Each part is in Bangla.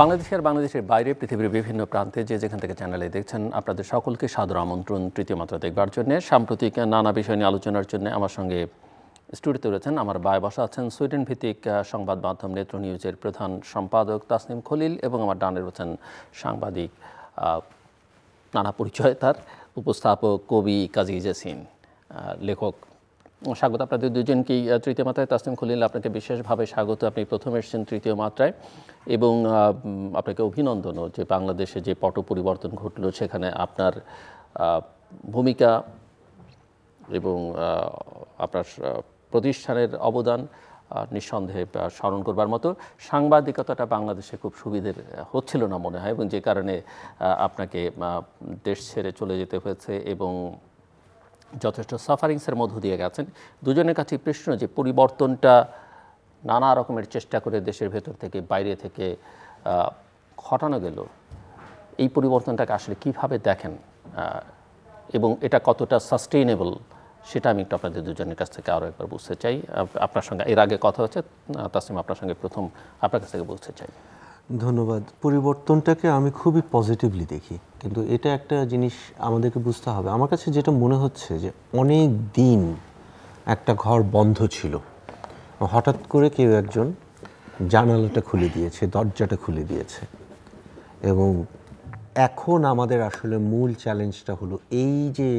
বাংলাদেশের বাইরে পৃথিবীর বিভিন্ন প্রান্তে যে যেখান থেকে চ্যানেলে দেখছেন আপনাদের সকলকে সাদর আমন্ত্রণ তৃতীয় মাত্রা দেখবার জন্য। সাম্প্রতিক নানা বিষয় নিয়ে আলোচনার জন্য আমার সঙ্গে স্টুডিওতে রয়েছেন, আমার বায়ে বসা আছেন সুইডেন ভিত্তিক সংবাদ মাধ্যম নেত্র নিউজের প্রধান সম্পাদক তাসনিম খলিল এবং আমার ডানে রয়েছেন সাংবাদিক, নানা পরিচয় তার, উপস্থাপক, কবি কাজী জেসিন, লেখক। স্বাগত আপনাদের দুজনকেই তৃতীয় মাত্রায়। তাসনিম খলিল, আপনাকে বিশেষভাবে স্বাগত। আপনি প্রথম এসেছেন তৃতীয় মাত্রায় এবং আপনাকে অভিনন্দনও যে বাংলাদেশে যে পট পরিবর্তন ঘটল সেখানে আপনার ভূমিকা এবং আপনার প্রতিষ্ঠানের অবদান নিঃসন্দেহে স্মরণ করবার মতো। সাংবাদিকতাটা বাংলাদেশে খুব সুবিধের হচ্ছিল না মনে হয় এবং যে কারণে আপনাকে দেশ ছেড়ে চলে যেতে হয়েছে এবং যথেষ্ট সাফারিংসের মধ্য দিয়ে গেছেন। দুজনের কাছে প্রশ্ন যে পরিবর্তনটা নানা রকমের চেষ্টা করে দেশের ভেতর থেকে বাইরে থেকে ঘটানো গেল, এই পরিবর্তনটাকে আসলে কীভাবে দেখেন এবং এটা কতটা সাস্টেইনেবল সেটা আমি একটু আপনাদের দুজনের কাছ থেকে আরও একবার বুঝতে চাই। আপনার সঙ্গে এর আগে কথা হচ্ছে, তাসনিম আপনার সঙ্গে প্রথম আপনার কাছ থেকে বুঝতে চাই। ধন্যবাদ। পরিবর্তনটাকে আমি খুবই পজিটিভলি দেখি, কিন্তু এটা একটা জিনিস আমাদেরকে বুঝতে হবে। আমার কাছে যেটা মনে হচ্ছে যে অনেক দিন একটা ঘর বন্ধ ছিল, হঠাৎ করে কেউ একজন জানালাটা খুলে দিয়েছে, দরজাটা খুলে দিয়েছে। এবং এখন আমাদের আসলে মূল চ্যালেঞ্জটা হলো এই যে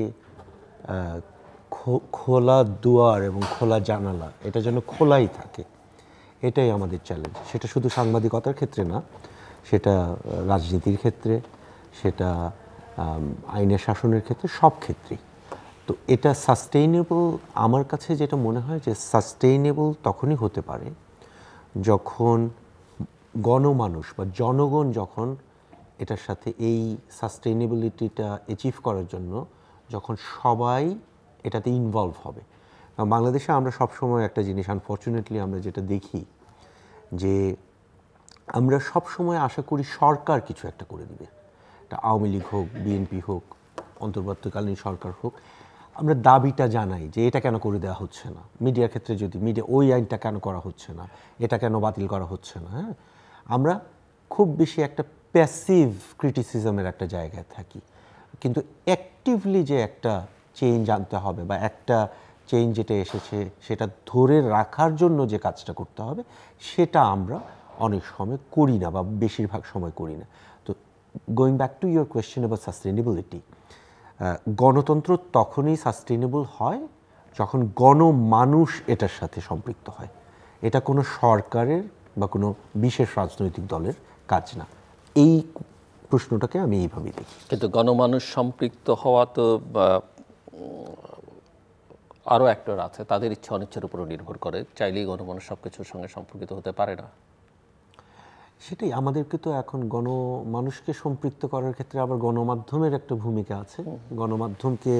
খোলা দুয়ার এবং খোলা জানালা, এটা যেন খোলাই থাকে, এটাই আমাদের চ্যালেঞ্জ। সেটা শুধু সাংবাদিকতার ক্ষেত্রে না, সেটা রাজনীতির ক্ষেত্রে, সেটা আইনের শাসনের ক্ষেত্রে, সব ক্ষেত্রেই। তো এটা সাস্টেইনেবল, আমার কাছে যেটা মনে হয় যে সাস্টেইনেবল তখনই হতে পারে যখন গণমানুষ বা জনগণ যখন এটার সাথে এই সাস্টেইনেবিলিটিটা অ্যাচিভ করার জন্য যখন সবাই এটাতে ইনভলভ হবে। বাংলাদেশে আমরা সবসময় একটা জিনিস আনফর্চুনেটলি আমরা যেটা দেখি যে আমরা সবসময় আশা করি সরকার কিছু একটা করে দিবে। এটা আওয়ামী লীগ হোক, বিএনপি হোক, অন্তর্বর্তীকালীন সরকার হোক, আমরা দাবিটা জানাই যে এটা কেন করে দেওয়া হচ্ছে না। মিডিয়ার ক্ষেত্রে যদি মিডিয়া ওই আইনটা কেন করা হচ্ছে না, এটা কেন বাতিল করা হচ্ছে না, হ্যাঁ, আমরা খুব বেশি একটা প্যাসিভ ক্রিটিসিজমের একটা জায়গায় থাকি। কিন্তু অ্যাক্টিভলি যে একটা চেঞ্জ আনতে হবে বা একটা চেঞ্জ যেটা এসেছে সেটা ধরে রাখার জন্য যে কাজটা করতে হবে সেটা আমরা অনেক সময় করি না বা বেশিরভাগ সময় করি না। তো going back to your question about sustainability, গণতন্ত্র তখনই সাস্টেইনেবল হয় যখন গণমানুষ এটার সাথে সম্পৃক্ত হয়। এটা কোনো সরকারের বা কোনো বিশেষ রাজনৈতিক দলের কাজ না। এই প্রশ্নটাকে আমি এইভাবেই দেখি। কিন্তু গণমানুষ সম্পৃক্ত হওয়া তো আরও অ্যাক্টর আছে, তাদের ইচ্ছা অনিচ্ছার উপরও নির্ভর করে। চাইলেই গণমানুষ সব কিছুর সঙ্গে সম্পর্কিত হতে পারে না। সেটাই, আমাদেরকে তো এখন গণমানুষকে সম্পৃক্ত করার ক্ষেত্রে আবার গণমাধ্যমের একটা ভূমিকা আছে। গণমাধ্যমকে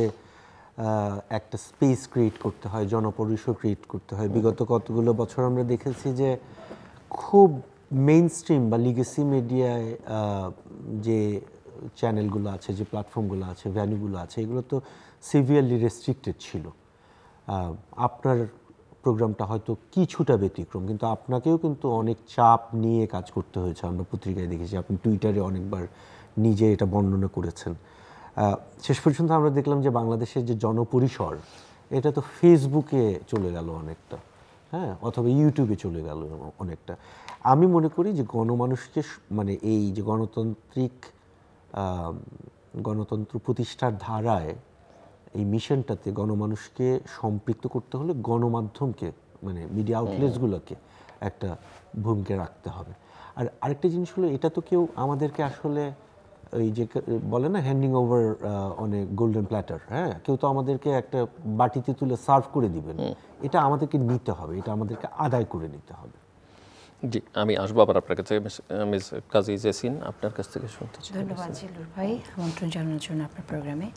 একটা স্পেস ক্রিয়েট করতে হয়, জনপরিসর ক্রিয়েট করতে হয়। বিগত কতগুলো বছর আমরা দেখেছি যে খুব মেইন স্ট্রিম বা লিগেসি মিডিয়ায় যে চ্যানেলগুলো আছে, যে প্ল্যাটফর্মগুলো আছে, ভ্যানুগুলো আছে, এগুলো তো সিভিয়ারলি রেস্ট্রিক্টেড ছিল। আপনার প্রোগ্রামটা হয়তো কিছুটা ব্যতিক্রম, কিন্তু আপনাকেও কিন্তু অনেক চাপ নিয়ে কাজ করতে হয়েছে। আমরা পত্রিকায় দেখেছি, আপনি টুইটারে অনেকবার নিজে এটা বর্ণনা করেছেন। শেষ পর্যন্ত আমরা দেখলাম যে বাংলাদেশের যে জনপরিসর এটা তো ফেসবুকে চলে গেল অনেকটা, হ্যাঁ, অথবা ইউটিউবে চলে গেল অনেকটা। আমি মনে করি যে গণমানুষকে মানে এই যে গণতন্ত্র প্রতিষ্ঠার ধারায় এই মিশনটাতে গণমানুষকে সম্পৃক্ত করতে হলে গণমাধ্যমকে মানে মিডিয়া আউটলেটসগুলোকে একটা ভূমিকা রাখতে হবে। আর আরেকটা জিনিস হলো, এটা তো কেউ আমাদেরকে আসলে ওই যে বলে না হ্যান্ডিং over on a golden platter, হ্যাঁ, কেউ তো আমাদেরকে একটা বাটিতে তুলে সার্ভ করে দিবেন। এটা আমাদেরকে নিতে হবে, এটা আমাদেরকে আদায় করে নিতে হবে। জি, আমি আসবো আবার আপনার কাছে। মিস কাজী জেসিন, আপনার কাছ থেকে শুনতে চাই। ধন্যবাদ জিলুর ভাই আমন্ত্রণ জানানোর জন্য আপনার প্রোগ্রামে।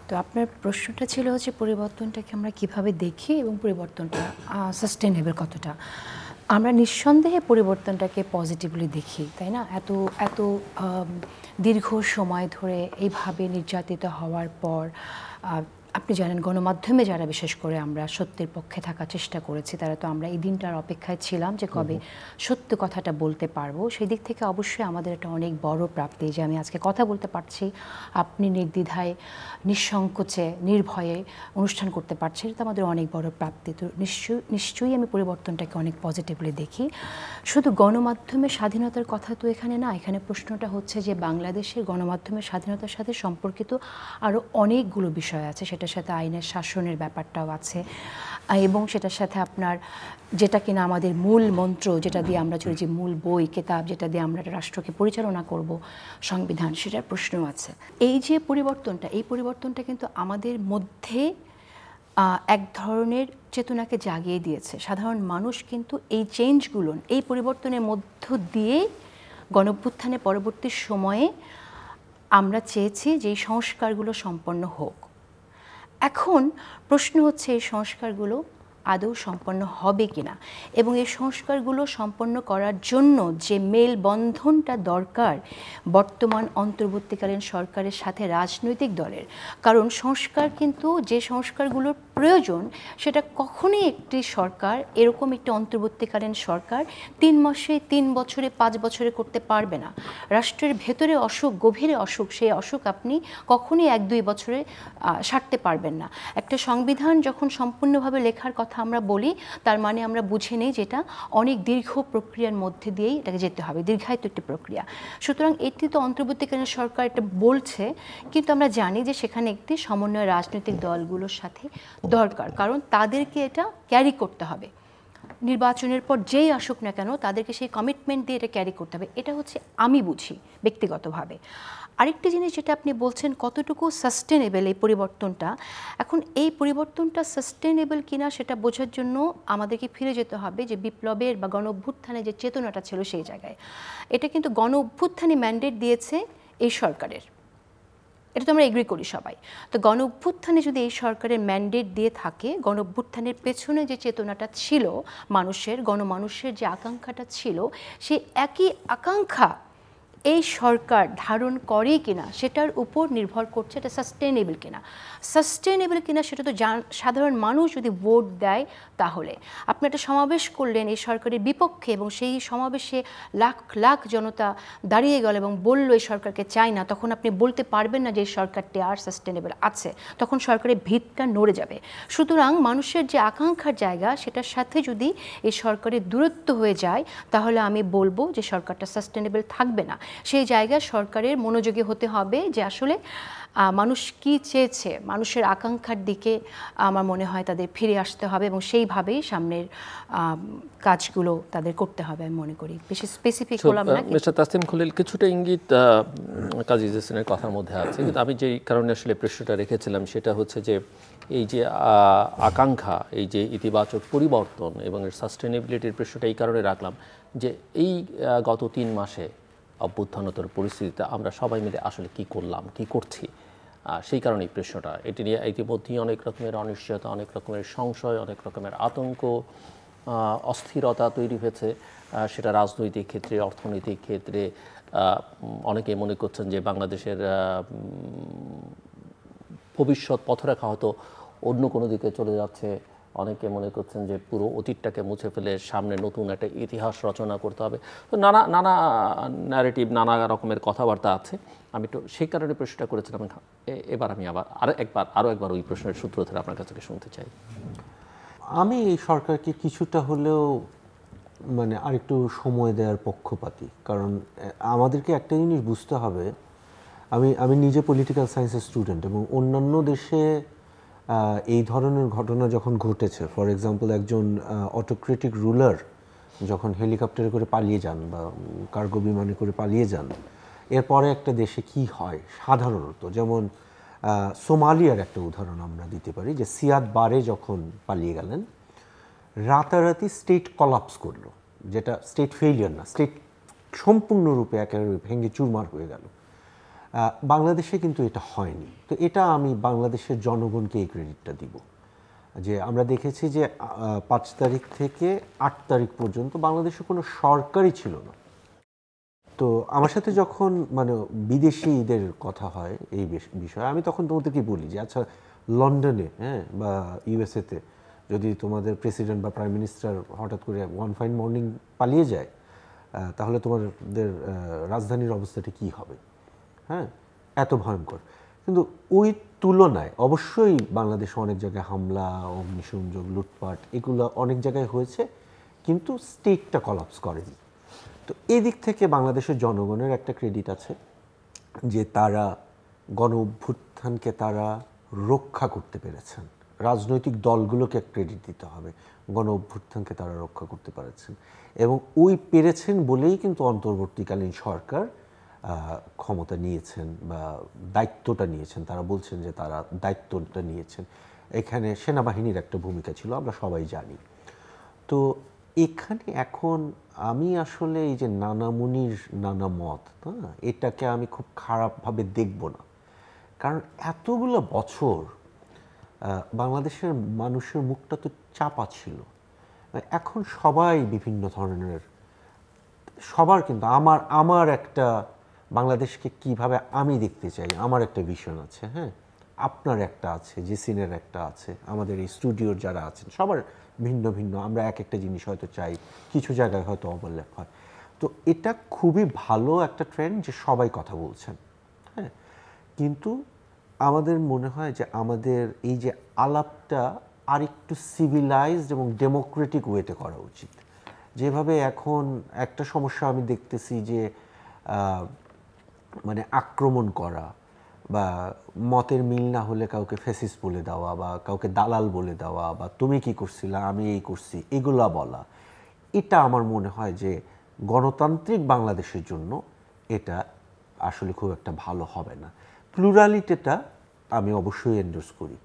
তো আপনার প্রশ্নটা ছিল হচ্ছে পরিবর্তনটাকে আমরা কিভাবে দেখি এবং পরিবর্তনটা সাস্টেনেবল কতটা। আমরা নিঃসন্দেহে পরিবর্তনটাকে পজিটিভলি দেখি, তাই না? এত দীর্ঘ সময় ধরে এইভাবে নির্যাতিত হওয়ার পর আপনি জানেন গণমাধ্যমে যারা বিশেষ করে আমরা সত্যের পক্ষে থাকার চেষ্টা করেছি তারা তো আমরা এই দিনটার অপেক্ষায় ছিলাম যে কবে সত্য কথাটা বলতে পারবো। সেই দিক থেকে অবশ্যই আমাদের একটা অনেক বড় প্রাপ্তি যে আমি আজকে কথা বলতে পারছি, আপনি নির্দ্বিধায় নিঃসংকোচে নির্ভয়ে অনুষ্ঠান করতে পারছেন, এটা আমাদের অনেক বড় প্রাপ্তি। তো নিশ্চয়ই আমি পরিবর্তনটাকে অনেক পজিটিভলি দেখি। শুধু গণমাধ্যমের স্বাধীনতার কথা তো এখানে না, এখানে প্রশ্নটা হচ্ছে যে বাংলাদেশের গণমাধ্যমের স্বাধীনতার সাথে সম্পর্কিত আরও অনেকগুলো বিষয় আছে, সেটার সাথে আইনের শাসনের ব্যাপারটাও আছে এবং সেটার সাথে আপনার যেটা কিনা আমাদের মূল মন্ত্র, যেটা দিয়ে আমরা চলি, যে মূল বই কেতাব যেটা দিয়ে আমরা রাষ্ট্রকে পরিচালনা করব, সংবিধান, সেটার প্রশ্নও আছে। এই যে পরিবর্তনটা, এই পরিবর্তনটা কিন্তু আমাদের মধ্যে এক ধরনের চেতনাকে জাগিয়ে দিয়েছে। সাধারণ মানুষ কিন্তু এই চেঞ্জগুলো, এই পরিবর্তনের মধ্য দিয়ে গণঅভ্যুত্থানের পরবর্তী সময়ে আমরা চেয়েছি যে এই সংস্কারগুলো সম্পন্ন হোক। এখন প্রশ্ন হচ্ছে এই সংস্কারগুলো আদৌ সম্পন্ন হবে কিনা এবং এই সংস্কারগুলো সম্পন্ন করার জন্য যে মেলবন্ধনটা দরকার বর্তমান অন্তর্বর্তীকালীন সরকারের সাথে রাজনৈতিক দলের, কারণ সংস্কার কিন্তু যে সংস্কারগুলোর প্রয়োজন সেটা কখনোই একটি সরকার, এরকম একটি অন্তর্বর্তীকালীন সরকার 3 মাসে, 3 বছরে, 5 বছরে করতে পারবে না। রাষ্ট্রের ভেতরে অসুখ, গভীরে অসুখ, সেই অসুখ আপনি কখনোই 1-2 বছরে সারতে পারবেন না। একটা সংবিধান যখন সম্পূর্ণভাবে লেখার কথা আমরা বলি, তার মানে আমরা বুঝে নেই যেটা অনেক দীর্ঘ প্রক্রিয়ার মধ্যে দিয়েই এটাকে যেতে হবে, দীর্ঘায়িত একটি প্রক্রিয়া। সুতরাং এটি তো অন্তর্বর্তীকালীন সরকার এটা বলছে, কিন্তু আমরা জানি যে সেখানে একটি সমন্বয় রাজনৈতিক দলগুলোর সাথে দরকার, কারণ তাদেরকে এটা ক্যারি করতে হবে। নির্বাচনের পর যেই আসুক না কেন তাদেরকে সেই কমিটমেন্ট দিয়ে এটা ক্যারি করতে হবে। এটা হচ্ছে আমি বুঝি ব্যক্তিগতভাবে। আরেকটি জিনিস যেটা আপনি বলছেন কতটুকু সাস্টেনেবল এই পরিবর্তনটা, এখন এই পরিবর্তনটা সাস্টেনেবল কিনা সেটা বোঝার জন্য আমাদেরকে ফিরে যেতে হবে যে বিপ্লবের বা গণ অভ্যুত্থানের যে চেতনাটা ছিল সেই জায়গায়। এটা কিন্তু গণ অভ্যুত্থানই ম্যান্ডেট দিয়েছে এই সরকারের, এটা তো আমরা এগ্রি করি সবাই। তো গণ অভ্যুত্থানে যদি এই সরকারের ম্যান্ডেট দিয়ে থাকে, গণ অভ্যুত্থানের পেছনে যে চেতনাটা ছিল মানুষের, গণমানুষের যে আকাঙ্ক্ষাটা ছিল, সেই একই আকাঙ্ক্ষা এই সরকার ধারণ করে কিনা সেটার উপর নির্ভর করছে এটা সাস্টেনেবল কিনা। সাস্টেনেবল কিনা সেটা তো সাধারণ মানুষ যদি ভোট দেয় তাহলে। আপনি একটা সমাবেশ করলেন এই সরকারের বিপক্ষে এবং সেই সমাবেশে লাখ লাখ জনতা দাঁড়িয়ে গেল এবং বলল এই সরকারকে চাই না, তখন আপনি বলতে পারবেন না যে এই সরকারটি আর সাস্টেনেবল আছে, তখন সরকারের ভিতটা নড়ে যাবে। সুতরাং মানুষের যে আকাঙ্ক্ষার জায়গা সেটার সাথে যদি এই সরকারের দূরত্ব হয়ে যায় তাহলে আমি বলবো যে সরকারটা সাস্টেনেবল থাকবে না। সেই জায়গায় সরকারের মনোযোগী হতে হবে যে আসলে মানুষ কি চেয়েছে, মানুষের আকাঙ্ক্ষার দিকে আমার মনে হয় তাদের ফিরে আসতে হবে এবং সেইভাবেই সামনের কাজগুলো তাদের করতে হবে আমি মনে করি। বেশি স্পেসিফিক হলাম না। মিস্টার তাসলিম খলিল, কিছুটা ইঙ্গিত কাজী হোসেনের কথার মধ্যে আছে, কিন্তু আমি যেই কারণে আসলে প্রশ্নটা রেখেছিলাম সেটা হচ্ছে যে এই যে আকাঙ্ক্ষা, এই যে ইতিবাচক পরিবর্তন এবং এর সাস্টেনেবিলিটির প্রশ্নটা এই কারণে রাখলাম যে এই গত 3 মাসে অভ্যুত্থানোত্তর পরিস্থিতিতে আমরা সবাই মিলে আসলে কি করলাম, কি করছি, সেই কারণেই প্রশ্নটা। এটি নিয়ে ইতিমধ্যেই অনেক রকমের অনিশ্চয়তা, অনেক রকমের সংশয়, অনেক রকমের আতঙ্ক, অস্থিরতা তৈরি হয়েছে। সেটা রাজনৈতিক ক্ষেত্রে, অর্থনৈতিক ক্ষেত্রে। অনেকে মনে করছেন যে বাংলাদেশের ভবিষ্যৎ পথরেখা হয়তো অন্য কোনো দিকে চলে যাচ্ছে। অনেকে মনে করছেন যে পুরো অতীতটাকে মুছে ফেলে সামনে নতুন একটা ইতিহাস রচনা করতে হবে। তো নানা ন্যারেটিভ, নানা রকমের কথাবার্তা আছে। আমি তো সেই কারণে প্রশ্নটা করেছিলাম। এবার আমি আরও একবার ওই প্রশ্নের সূত্র ধরে আপনার কাছ থেকে শুনতে চাই। আমি এই সরকারকে কিছুটা হলেও মানে আরেকটু সময় দেওয়ার পক্ষপাতী, কারণ আমাদেরকে একটা জিনিস বুঝতে হবে, আমি নিজে পলিটিক্যাল সায়েন্সের স্টুডেন্ট এবং অন্যান্য দেশে এই ধরনের ঘটনা যখন ঘটেছে, ফর এক্সাম্পল একজন অটোক্রেটিক রুলার যখন হেলিকপ্টারে করে পালিয়ে যান বা কার্গো বিমানে করে পালিয়ে যান, এরপরে একটা দেশে কি হয় সাধারণত, যেমন সোমালিয়ার একটা উদাহরণ আমরা দিতে পারি যে সিয়াদ বারে যখন পালিয়ে গেলেন রাতারাতি স্টেট কলাপস করলো, যেটা স্টেট ফেইলিয়ার না, স্টেট সম্পূর্ণরূপে একেবারে ভেঙে চুরমার হয়ে গেল। বাংলাদেশে কিন্তু এটা হয়নি। তো এটা আমি বাংলাদেশের জনগণকে এই ক্রেডিটটা দিব যে আমরা দেখেছি যে 5 তারিখ থেকে 8 তারিখ পর্যন্ত বাংলাদেশে কোনো সরকারই ছিল না। তো আমার সাথে যখন মানে বিদেশিদের কথা হয় এই বিষয়ে, আমি তখন তোমাদেরকে বলি যে আচ্ছা লন্ডনে বা ইউএসএতে যদি তোমাদের প্রেসিডেন্ট বা প্রাইম মিনিস্টার হঠাৎ করে ওয়ান ফাইন মর্নিং পালিয়ে যায়, তাহলে তোমাদের রাজধানীর অবস্থাটা কি হবে? এত ভয়ঙ্কর। কিন্তু ওই তুলনায় অবশ্যই বাংলাদেশে অনেক জায়গায় হামলা, অগ্নিসংযোগ, লুটপাট এগুলো অনেক জায়গায় হয়েছে, কিন্তু স্টেটটা কলাপস করেনি। তো এই দিক থেকে বাংলাদেশের জনগণের একটা ক্রেডিট আছে যে তারা গণ অভ্যুত্থানকে তারা রক্ষা করতে পেরেছেন। রাজনৈতিক দলগুলোকে ক্রেডিট দিতে হবে, গণ অভ্যুত্থানকে তারা রক্ষা করতে পেরেছেন, এবং ওই পেরেছেন বলেই কিন্তু অন্তর্বর্তীকালীন সরকার ক্ষমতা নিয়েছেন বা দায়িত্বটা নিয়েছেন। তারা বলছেন যে তারা দায়িত্বটা নিয়েছেন। এখানে সেনাবাহিনীর একটা ভূমিকা ছিল, আমরা সবাই জানি। তো এখানে এখন আমি আসলে এই যে নানা মুনির নানা মত, এটাকে আমি খুব খারাপভাবে দেখব না, কারণ এতগুলো বছর বাংলাদেশের মানুষের মুখটা তো চাপা ছিল। এখন সবাই বিভিন্ন ধরনের, সবার কিন্তু আমার একটা বাংলাদেশকে কিভাবে আমি দেখতে চাই, আমার একটা ভিশন আছে, আপনার একটা আছে, জেসিনের একটা আছে, আমাদের এই স্টুডিওর যারা আছেন সবার ভিন্ন ভিন্ন। আমরা এক একটা জিনিস হয়তো চাই, কিছু জায়গায় হয়তো ওভারল্যাপ হয়। তো এটা খুবই ভালো একটা ট্রেন্ড যে সবাই কথা বলছেন, কিন্তু আমাদের মনে হয় যে আমাদের এই যে আলাপটা আরেকটু সিভিলাইজড এবং ডেমোক্রেটিক ওয়েতে করা উচিত। যেভাবে এখন একটা সমস্যা আমি দেখতেছি যে মানে আক্রমণ করা বা মতের মিল না হলে কাউকে ফ্যাসিস্ট বলে দেওয়া বা কাউকে দালাল বলে দেওয়া বা তুমি কি করছিলা আমি এই করছি এগুলা বলা, এটা আমার মনে হয় যে গণতান্ত্রিক বাংলাদেশের জন্য এটা আসলে খুব একটা ভালো হবে না। প্লুরালিটিটা আমি অবশ্যই এন্ডোর্স করি।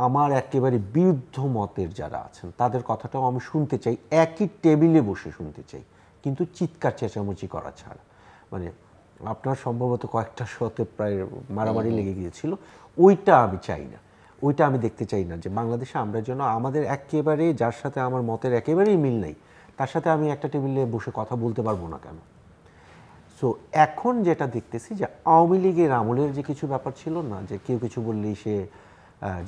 আমার একেবারে বিরুদ্ধ মতের যারা আছেন তাদের কথাটাও আমি শুনতে চাই, একই টেবিলে বসে শুনতে চাই, কিন্তু চিৎকার চেঁচামেচি করা ছাড়া। মানে আপনার সম্ভবত কয়েকটা শোতে প্রায় মারামারি লেগে গিয়েছিল, ওইটা আমি চাই না, ওইটা আমি দেখতে চাই না। যে বাংলাদেশে আমরা যেন আমাদের একেবারে যার সাথে আমার মতের একেবারেই মিল নেই তার সাথে আমি একটা টেবিলে বসে কথা বলতে পারবো না কেন? সো এখন যেটা দেখতেছি যে আওয়ামী লীগের আমলের যে কিছু ব্যাপার ছিল না, যে কেউ কিছু বললেই সে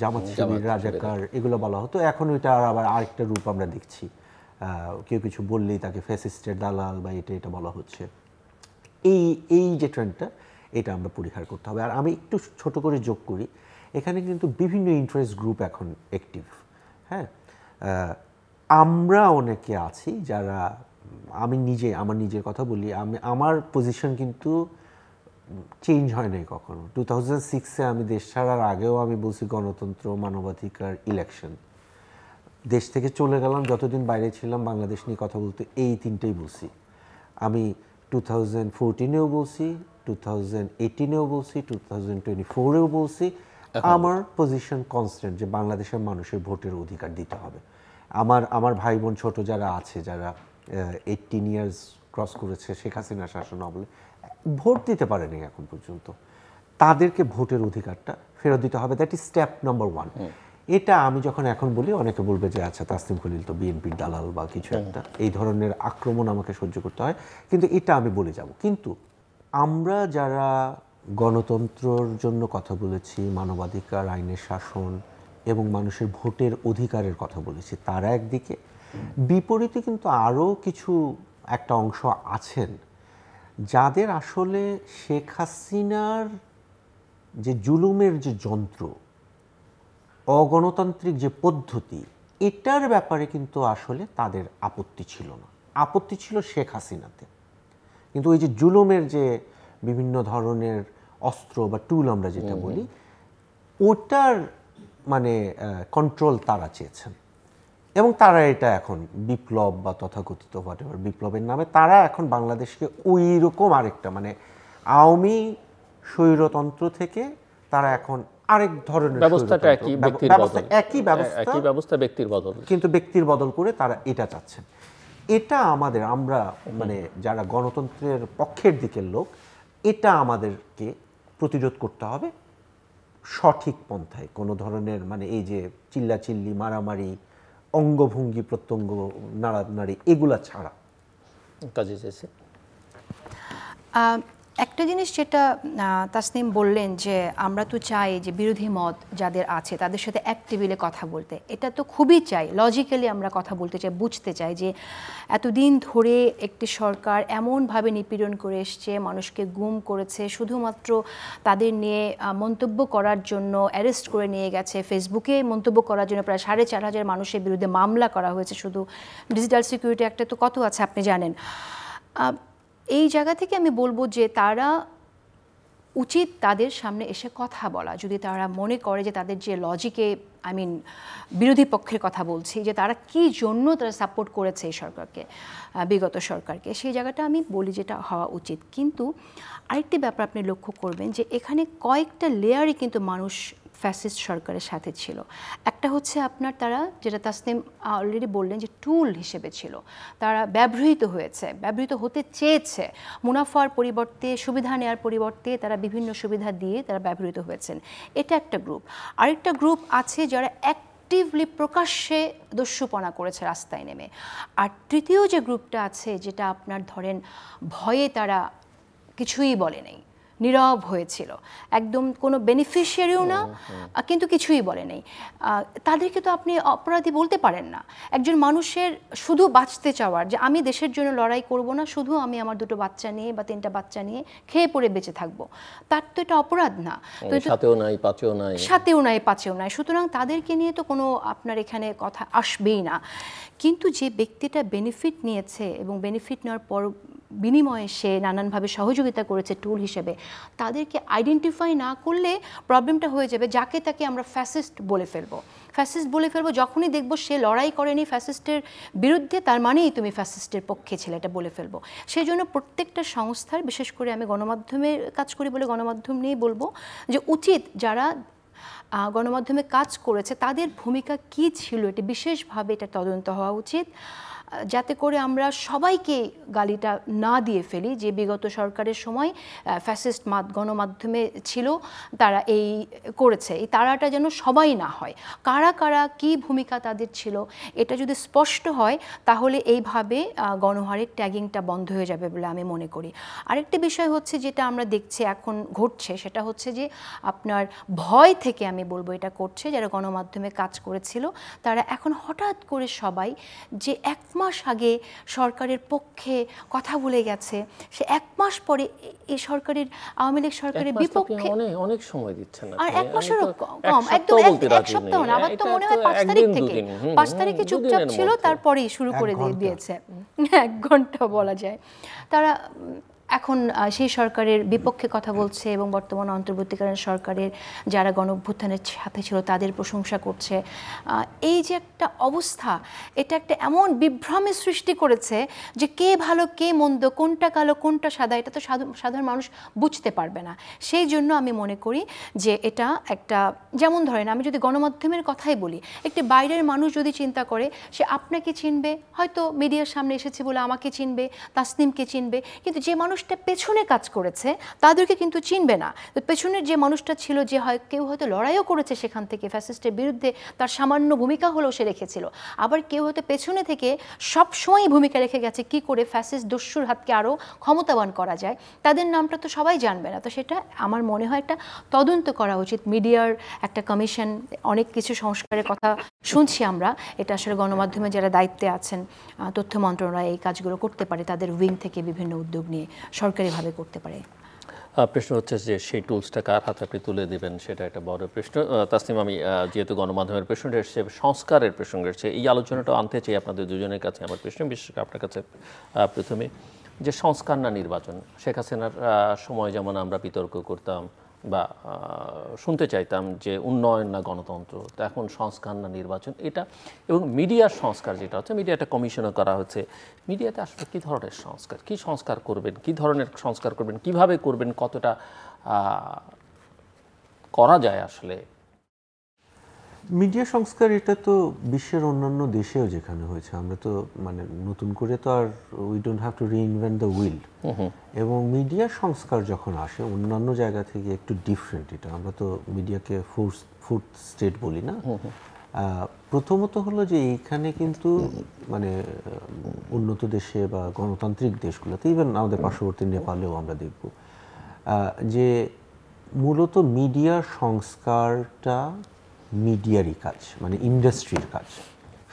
জামাত শিবির রাজাকার এগুলো বলা হতো, এখন ওইটা আবার আরেকটা রূপ আমরা দেখছি। কেউ কিছু বললেই তাকে ফ্যাসিস্টের দালাল বা এটা বলা হচ্ছে। এই যে ট্রেন্ডটা, এটা আমরা পরিহার করতে হবে। আর আমি একটু ছোট করে যোগ করি, এখানে কিন্তু বিভিন্ন ইন্টারেস্ট গ্রুপ এখন অ্যাক্টিভ। আমরা অনেকে আছি যারা, আমি আমার নিজের কথা বলি, আমার পজিশন কিন্তু চেঞ্জ হয় নাই কখনো। 2006-এ আমি দেশ ছাড়ার আগেও আমি বলছি গণতন্ত্র, মানবাধিকার, ইলেকশন। দেশ থেকে চলে গেলাম, যতদিন বাইরে ছিলাম বাংলাদেশ নিয়ে কথা বলতে এই তিনটেই বলছি। আমি 2014-এও বলছি, 2018-এও বলছি, 2024-এও বলছি। আমার পজিশন কনস্ট্যান্ট যে বাংলাদেশের মানুষের ভোটের অধিকার দিতে হবে। আমার ভাই বোন ছোট যারা আছে, যারা 18 ইয়ার্স ক্রস করেছে শেখ হাসিনার শাসন আমলে, ভোট দিতে পারেনি এখন পর্যন্ত, তাদেরকে ভোটের অধিকারটা ফেরত দিতে হবে। That is step number 1। এটা আমি যখন এখন বলি অনেকে বলবে যে আচ্ছা তাসনিম খলিল তো বিএনপির দালাল বা কিছু একটা, এই ধরনের আক্রমণ আমাকে সহ্য করতে হয়, কিন্তু এটা আমি বলে যাব। কিন্তু আমরা যারা গণতন্ত্রের জন্য কথা বলেছি, মানবাধিকার, আইনের শাসন এবং মানুষের ভোটের অধিকারের কথা বলেছি, তারা একদিকে, বিপরীতে কিন্তু আরও কিছু একটা অংশ আছেন যাদের আসলে শেখ হাসিনার যে জুলুমের যে যন্ত্র, অগণতান্ত্রিক যে পদ্ধতি, এটার ব্যাপারে কিন্তু আসলে তাদের আপত্তি ছিল না। আপত্তি ছিল শেখ হাসিনাতে, কিন্তু ওই যে জুলুমের যে বিভিন্ন ধরনের অস্ত্র বা টুল আমরা যেটা বলি, ওটার মানে কন্ট্রোল তারা চেয়েছেন। এবং তারা এটা এখন বিপ্লব বা তথাকথিত হোয়াটএভার বিপ্লবের নামে তারা এখন বাংলাদেশকে ওই রকম আরেকটা মানে আওয়ামী স্বৈরতন্ত্র থেকে তারা এখন আরেক ধরনের ব্যবস্থাটা একই, একই ব্যবস্থা ব্যক্তির বদল, কিন্তু ব্যক্তির বদল করে তারা এটা চাচ্ছেন। এটা আমরা মানে যারা গণতন্ত্রের পক্ষের দিকের লোক, এটা আমাদেরকে প্রতিরোধ করতে হবে সঠিক পন্থায়, কোনো ধরনের মানে এই যে চিল্লাচিল্লি, মারামারি, অঙ্গভঙ্গি প্রত্যঙ্গ নাড়ানাড়ি এগুলা ছাড়া। কাজে চেয়েছে একটা জিনিস যেটা তাসনিম বললেন যে আমরা তো চাই যে বিরোধী মত যাদের আছে তাদের সাথে এক টেবিলে কথা বলতে, এটা তো খুবই চাই, লজিক্যালি আমরা কথা বলতে চাই, বুঝতে চাই যে এতদিন ধরে একটি সরকার এমনভাবে নিপীড়ন করে এসছে, মানুষকে গুম করেছে, শুধুমাত্র তাদের নিয়ে মন্তব্য করার জন্য অ্যারেস্ট করে নিয়ে গেছে, ফেসবুকে মন্তব্য করার জন্য প্রায় 4,500 মানুষের বিরুদ্ধে মামলা করা হয়েছে। শুধু ডিজিটাল সিকিউরিটি অ্যাক্টে তো কত আছে আপনি জানেন। এই জায়গা থেকে আমি বলবো যে তারা উচিত তাদের সামনে এসে কথা বলা, যদি তারা মনে করে যে তাদের যে লজিকে বিরোধী পক্ষের কথা বলছি, যে তারা কি জন্য তারা সাপোর্ট করেছে এই সরকারকে, বিগত সরকারকে, সেই জায়গাটা আমি বলি যেটা হওয়া উচিত। কিন্তু আরেকটি ব্যাপার আপনি লক্ষ্য করবেন যে এখানে কয়েকটা লেয়ারই কিন্তু মানুষ ফ্যাসিস্ট সরকারের সাথে ছিল। একটা হচ্ছে আপনার তারা, যেটা তাসনিম অলরেডি বললেন, যে টুল হিসেবে ছিল, তারা ব্যবহৃত হয়েছে, ব্যবহৃত হতে চেয়েছে, মুনাফার পরিবর্তে, সুবিধা নেওয়ার পরিবর্তে তারা বিভিন্ন সুবিধা দিয়ে তারা ব্যবহৃত হয়েছেন। এটা একটা গ্রুপ। আরেকটা গ্রুপ আছে যারা অ্যাক্টিভলি প্রকাশ্যে দস্যুপনা করেছে রাস্তায় নেমে। আর তৃতীয় যে গ্রুপটা আছে, যেটা আপনার ধরেন ভয়ে তারা কিছুই বলে নেই, নীরব হয়েছিল, একদম কোনো বেনিফিশিয়ারিও না, কিন্তু কিছুই বলে নেই, তাদেরকে তো আপনি অপরাধী বলতে পারেন না। একজন মানুষের শুধু বাঁচতে চাওয়ার, যে আমি দেশের জন্য লড়াই করব না, শুধু আমি আমার 2টো বাচ্চা নিয়ে বা 3টা বাচ্চা নিয়ে খেয়ে পড়ে বেঁচে থাকবো, তার তো এটা অপরাধ না। তো সাথেও নাই পাঁচেও নাই, সাথেও নাই পাঁচেও নাই, সুতরাং তাদেরকে নিয়ে তো কোনো আপনার এখানে কথা আসবেই না। কিন্তু যে ব্যক্তিটা বেনিফিট নিয়েছে এবং বেনিফিট নেওয়ার পর বিনিময়ে সে নানানভাবে সহযোগিতা করেছে টুল হিসেবে, তাদেরকে আইডেন্টিফাই না করলে প্রবলেমটা হয়ে যাবে, যাকে তাকে আমরা ফ্যাসিস্ট বলে ফেলবো। ফ্যাসিস্ট বলে ফেলবো যখনই দেখবো সে লড়াই করেনি ফ্যাসিস্টের বিরুদ্ধে, তার মানেই তুমি ফ্যাসিস্টের পক্ষে ছিলে, এটা বলে ফেলবো। সেই জন্য প্রত্যেকটা সংস্থার, বিশেষ করে আমি গণমাধ্যমে কাজ করি বলে গণমাধ্যম নিয়েই বলবো, যে উচিত যারা গণমাধ্যমে কাজ করেছে তাদের ভূমিকা কি ছিল, এটা বিশেষভাবে এটা তদন্ত হওয়া উচিত, যাতে করে আমরা সবাইকে গালিটা না দিয়ে ফেলি যে বিগত সরকারের সময় ফ্যাসিস্ট গণমাধ্যমে ছিল, তারা এই করেছে, এই তারাটা যেন সবাই না হয়। কারা কারা কী ভূমিকা তাদের ছিল এটা যদি স্পষ্ট হয়, তাহলে এইভাবে গণহারের ট্যাগিংটা বন্ধ হয়ে যাবে বলে আমি মনে করি। আরেকটি বিষয় হচ্ছে, যেটা আমরা দেখছি এখন ঘটছে, সেটা হচ্ছে যে আপনার ভয় থেকে আমি বলবো এটা করছে, যারা গণমাধ্যমে কাজ করেছিল তারা এখন হঠাৎ করে সবাই যে 1 মাস আগে সরকারের পক্ষে কথা বলে গেছে, সে 1 মাস পরে এই সরকারের, আওয়ামী লীগ সরকারের বিপক্ষে অনেক সময় দিচ্ছেন, আর 1 মাসেরও কম, একদম 1 সপ্তাহ না, আবার তো মনে হয় 5 তারিখ থেকে, 5 তারিখে চুপচাপ ছিল, তারপরেই শুরু করে দিয়েছে, 1 ঘন্টা বলা যায়। তারা এখন সেই সরকারের বিপক্ষে কথা বলছে এবং বর্তমান অন্তর্বর্তীকালীন সরকারের যারা গণঅভ্যুত্থানের সাথে ছিল তাদের প্রশংসা করছে। এই যে একটা অবস্থা, এটা একটা এমন বিভ্রমের সৃষ্টি করেছে যে কে ভালো কে মন্দ, কোনটা কালো কোনটা সাদা, এটা তো সাধারণ মানুষ বুঝতে পারবে না। সেই জন্য আমি মনে করি যে এটা একটা, যেমন ধরেন আমি যদি গণমাধ্যমের কথাই বলি, একটি বাইরের মানুষ যদি চিন্তা করে সে আপনাকে চিনবে, হয়তো মিডিয়ার সামনে এসেছে বলে আমাকে চিনবে, তাসনিমকে চিনবে, কিন্তু যে মানুষটা পেছনে কাজ করেছে তাদেরকে কিন্তু চিনবে না। তো পেছনের যে মানুষটা ছিল, যে কেউ হয়তো লড়াইও করেছে সেখান থেকে ফ্যাসিস্টের বিরুদ্ধে, তার সামান্য ভূমিকা হলেও সে রেখেছিল, আবার কেউ হয়তো পেছনে থেকে সবসময় ভূমিকা রেখে গেছে কি করে ফ্যাসিস্ট দস্যুর হাতকে আরও ক্ষমতাবান করা যায়, তাদের নামটা তো সবাই জানবে না। তো সেটা আমার মনে হয় একটা তদন্ত করা উচিত, মিডিয়ার একটা কমিশন, অনেক কিছু সংস্কারের কথা শুনছি আমরা, এটা আসলে গণমাধ্যমে যারা দায়িত্বে আছেন, তথ্য মন্ত্রণালয় এই কাজগুলো করতে পারে, তাদের উইং থেকে বিভিন্ন উদ্যোগ নিয়ে সরকারিভাবে করতে পারে। প্রশ্ন হচ্ছে যে সেই টুলসটা কার হাতে আপনি তুলে দেবেন, সেটা একটা বড় প্রশ্ন। তাসনিম, আমি যেহেতু গণমাধ্যমের প্রশ্নটা এসছে, সংস্কারের প্রসঙ্গ এসছে, এই আলোচনাটা আনতে চাই আপনাদের দুজনের কাছে। আমার প্রশ্ন বিশেষ করে আপনার কাছে প্রথমে, যে সংস্কার না নির্বাচন, শেখ হাসিনার সময় যেমন আমরা বিতর্ক করতাম বা শুনতে চাইতাম যে উন্নয়ন না গণতন্ত্র, তো এখন সংস্কার না নির্বাচন, এটা এবং মিডিয়ার সংস্কার যেটা হচ্ছে, মিডিয়াটা কমিশনও করা হচ্ছে, মিডিয়াতে আসলে কী ধরনের সংস্কার, কী সংস্কার করবেন, কী ধরনের সংস্কার করবেন, কিভাবে করবেন, কতটা করা যায় আসলে? মিডিয়া সংস্কার এটা তো বিশ্বের অন্যান্য দেশেও যেখানে হয়েছে, আমরা তো মানে নতুন করে তো আর we don't have to reinvent the wheel. এবং মিডিয়া সংস্কার যখন আসে অন্যান্য জায়গা থেকে একটু ডিফারেন্ট। এটা আমরা তো মিডিয়াকে ফুড স্টেট বলি না। প্রথমত হলো যে এইখানে কিন্তু মানে উন্নত দেশে বা গণতান্ত্রিক দেশগুলোতে, ইভেন আমাদের পার্শ্ববর্তী নেপালেও আমরা দেখব যে মূলত মিডিয়ার সংস্কারটা মিডিয়ারই কাজ, মানে ইন্ডাস্ট্রির কাজ।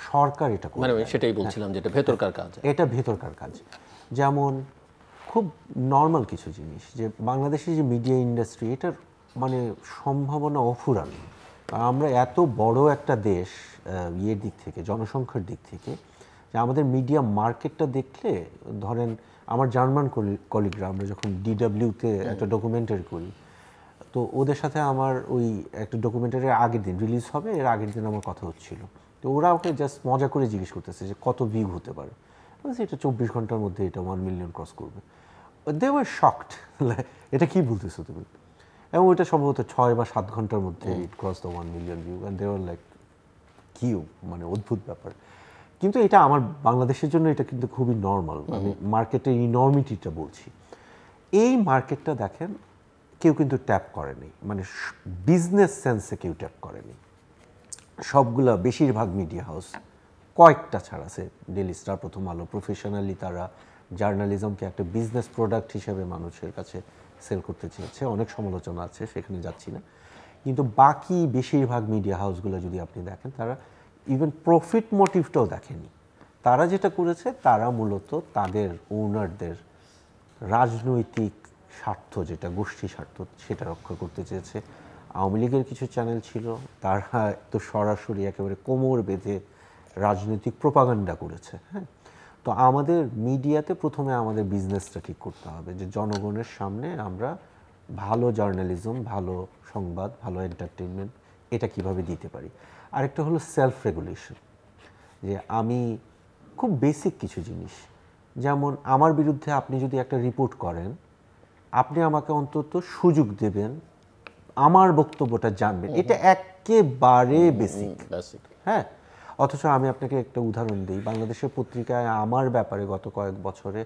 সরকার এটা করে, মানে সেটাই বলছিলাম যেটা ভেতরকার কাজ। এটা ভেতরকার কাজ। যেমন খুব নর্মাল কিছু জিনিস, যে বাংলাদেশের যে মিডিয়া ইন্ডাস্ট্রি, এটার মানে সম্ভাবনা অফুরান। আমরা এত বড় একটা দেশ ইয়ের দিক থেকে, জনসংখ্যার দিক থেকে, যে আমাদের মিডিয়া মার্কেটটা দেখলে, ধরেন আমার জার্মান কলিগরা, আমরা যখন ডিডব্লিউতে একটা ডকুমেন্টারি করি, তো ওদের সাথে আমার ওই একটা ডকুমেন্টারির আগের দিন রিলিজ হবে, এর আগের দিন আমার কথা হচ্ছিল। তো ওরা ওকে জাস্ট মজা করে জিজ্ঞেস করতেছে যে কত ভিউ হতে পারে। এটা 24 ঘন্টার মধ্যে এটা 1 মিলিয়ন ক্রস করবে। দে ওয়ার শকড, এটা কি বলতেছো তুমি? এবং ওইটা সম্ভবত 6 বা 7 ঘন্টার মধ্যে it cross the 1 million view, and they were like কি, মানে অদ্ভুত ব্যাপার। কিন্তু এটা আমার বাংলাদেশের জন্য এটা কিন্তু খুবই নর্মাল। আমি মার্কেটের ইনর্মিটিটা বলছি। এই মার্কেটটা দেখেন কেউ কিন্তু ট্যাপ করেনি, মানে বিজনেস সেন্সে কেউ ট্যাপ করেনি। সবগুলা বেশিরভাগ মিডিয়া হাউস, কয়েকটা ছাড়া আছে, ডেইলি স্টার, প্রথম আলো, প্রফেশনালি তারা জার্নালিজমকে একটা বিজনেস প্রোডাক্ট হিসেবে মানুষের কাছে সেল করতে চেয়েছে। অনেক সমালোচনা আছে, সেখানে যাচ্ছি না। কিন্তু বাকি বেশিরভাগ মিডিয়া হাউসগুলো যদি আপনি দেখেন, তারা ইভেন প্রফিট মোটিভটাও দেখেনি। তারা যেটা করেছে, তারা মূলত তাদের ওনারদের রাজনৈতিক স্বার্থ, যেটা গোষ্ঠী স্বার্থ, সেটা রক্ষা করতে চেয়েছে। আওয়ামী লীগের কিছু চ্যানেল ছিল, তারা তো সরাসরি একেবারে কোমর বেঁধে রাজনৈতিক প্রোপাগান্ডা করেছে। হ্যাঁ, তো আমাদের মিডিয়াতে প্রথমে আমাদের বিজনেসটা ঠিক করতে হবে, যে জনগণের সামনে আমরা ভালো জার্নালিজম, ভালো সংবাদ, ভালো এন্টারটেইনমেন্ট এটা কিভাবে দিতে পারি। আরেকটা হলো সেলফ রেগুলেশন, যে আমি খুব বেসিক কিছু জিনিস, যেমন আমার বিরুদ্ধে আপনি যদি একটা রিপোর্ট করেন, আপনি আমাকে অন্তত সুযোগ দেবেন আমার বক্তব্যটা জানবেন, এটা একেবারে বেসিক। হ্যাঁ, অথচ আমি আপনাকে একটা উদাহরণ দিই, বাংলাদেশের পত্রিকায় আমার ব্যাপারে গত কয়েক বছরে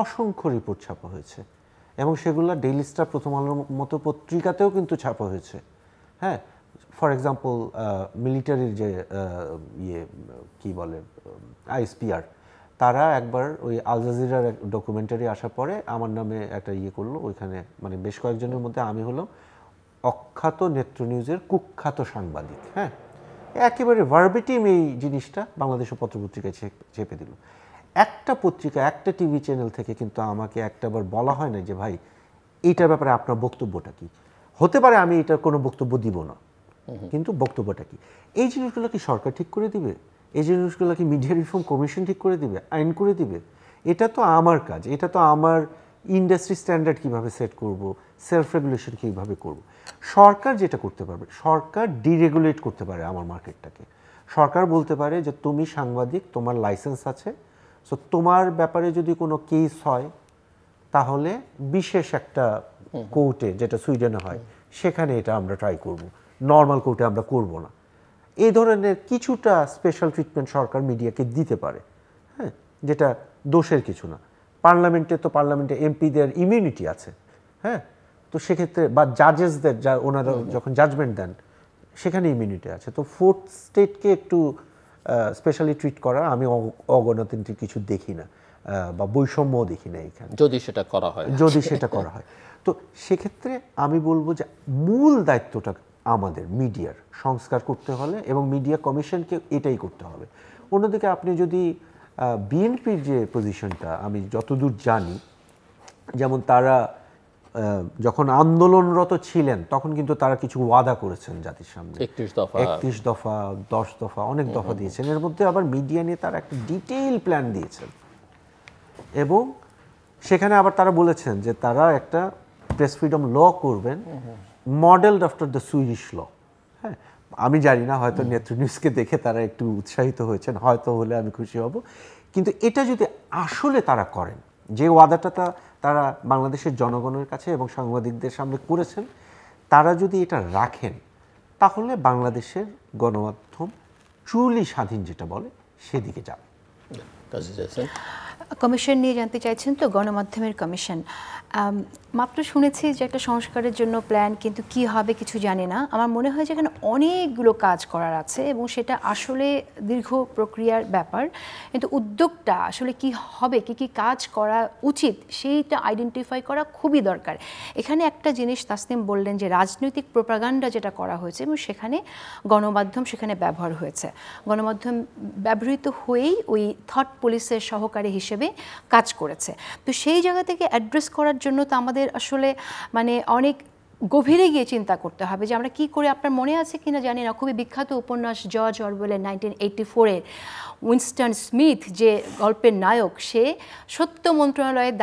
অসংখ্য রিপোর্ট ছাপা হয়েছে, এবং সেগুলো ডেইলি স্টার, প্রথম আলোর মতো পত্রিকাতেও কিন্তু ছাপা হয়েছে। হ্যাঁ, ফর এক্সাম্পল মিলিটারির যে কি বলে আইএসপিআর, তারা একবার ওই আল জাজিরার ডকুমেন্টারি আসার পরে আমার নামে একটা করলো, ওইখানে মানে বেশ কয়েকজনের মধ্যে আমি হলাম অখ্যাত নেত্র নিউজের কুখ্যাত সাংবাদিক। হ্যাঁ, একেবারে ভার্বেটিম এই জিনিসটা বাংলাদেশের পত্রপত্রিকায় চেপে দিল। একটা পত্রিকা, একটা টিভি চ্যানেল থেকে কিন্তু আমাকে একটাবার বলা হয় না যে ভাই এইটার ব্যাপারে আপনার বক্তব্যটা কি। হতে পারে আমি এটার কোনো বক্তব্য দিব না, কিন্তু বক্তব্যটা কি। এই জিনিসগুলো কি সরকার ঠিক করে দিবে? এই জিনিসগুলো কি মিডিয়া রিফর্ম কমিশন ঠিক করে দিবে, আইন করে দিবে? এটা তো আমার কাজ, এটা তো আমার ইন্ডাস্ট্রি স্ট্যান্ডার্ড কীভাবে সেট করব, সেলফ রেগুলেশন কীভাবে করব। সরকার যেটা করতে পারবে, সরকার ডিরেগুলেট করতে পারে আমার মার্কেটটাকে। সরকার বলতে পারে যে তুমি সাংবাদিক, তোমার লাইসেন্স আছে, সো তোমার ব্যাপারে যদি কোনো কেস হয়, তাহলে বিশেষ একটা কোর্টে, যেটা সুইডেনে হয়, সেখানে এটা আমরা ট্রাই করব, নর্মাল কোর্টে আমরা করব না। এই ধরনের কিছুটা স্পেশাল ট্রিটমেন্ট সরকার মিডিয়াকে দিতে পারে। হ্যাঁ, যেটা দোষের কিছু না। পার্লামেন্টে এমপিদের ইমিউনিটি আছে। হ্যাঁ, তো সেক্ষেত্রে বা জাজেসদের, যা ওনারা যখন জাজমেন্ট দেন, সেখানে ইমিউনিটি আছে। তো ফোর্থ স্টেটকে একটু স্পেশালি ট্রিট করা আমি অগণতান্ত্রিক কিছু দেখি না, বা বৈষম্যও দেখি না এখানে, যদি সেটা করা হয়। তো সেক্ষেত্রে আমি বলবো যে মূল দায়িত্বটা আমাদের মিডিয়ার সংস্কার করতে হলে, এবং মিডিয়া কমিশনকে এটাই করতে হবে। অন্যদিকে আপনি যদি বিএনপির যে পজিশনটা, আমি যতদূর জানি, যেমন তারা যখন আন্দোলনরত ছিলেন তখন কিন্তু তারা কিছু ওয়াদা করেছেন জাতির সামনে, 31 দফা, 10 দফা, অনেক দফা দিয়েছেন। এর মধ্যে আবার মিডিয়া নিয়ে তারা একটা ডিটেইল প্ল্যান দিয়েছেন, এবং সেখানে আবার তারা বলেছেন যে তারা একটা প্রেস ফ্রিডম ল করবেন, মডেলড আফটার দ্য সুইডিশ ল। হ্যাঁ, আমি জানি না, হয়তো নেত্র নিউজকে দেখে তারা একটু উৎসাহিত হয়েছেন, হয়তো হলে আমি খুশি হব। কিন্তু এটা যদি আসলে তারা করেন, যে ওয়াদাটা তারা বাংলাদেশের জনগণের কাছে এবং সাংবাদিকদের সামনে করেছেন, তারা যদি এটা রাখেন, তাহলে বাংলাদেশের গণমাধ্যম ট্রুলি স্বাধীন, যেটা বলে, সেদিকে যাবে। কমিশন নিয়ে জানতে চাইছেন তো, গণমাধ্যমের কমিশন। মাত্র শুনেছি যে একটা সংস্কারের জন্য প্ল্যান, কিন্তু কি হবে কিছু জানি না। আমার মনে হয় যে এখানে অনেকগুলো কাজ করার আছে এবং সেটা আসলে দীর্ঘ প্রক্রিয়ার ব্যাপার, কিন্তু উদ্যোগটা আসলে কি হবে, কি কি কাজ করা উচিত সেইটা আইডেন্টিফাই করা খুবই দরকার। এখানে একটা জিনিস তাসনিম বললেন যে রাজনৈতিক প্রোপাগান্ডা যেটা করা হয়েছে এবং সেখানে গণমাধ্যম সেখানে ব্যবহার হয়েছে, গণমাধ্যম ব্যবহৃত হয়েই ওই থট পুলিশের সহকারী হিসেবে কাজ করেছে। তো সেই জায়গা থেকে অ্যাড্রেস করার জন্য তো আমাদের আসলে মানে অনেক গভীরে গিয়ে চিন্তা করতে হবে যে আমরা কি করে। আপনার মনে আছে কিনা জানি না, খুবই বিখ্যাত উপন্যাস জর্জ অরওয়েলের 1984-এর উইনস্টন স্মিথ যে গল্পের নায়ক, সে সত্য মন্ত্রণালয়ের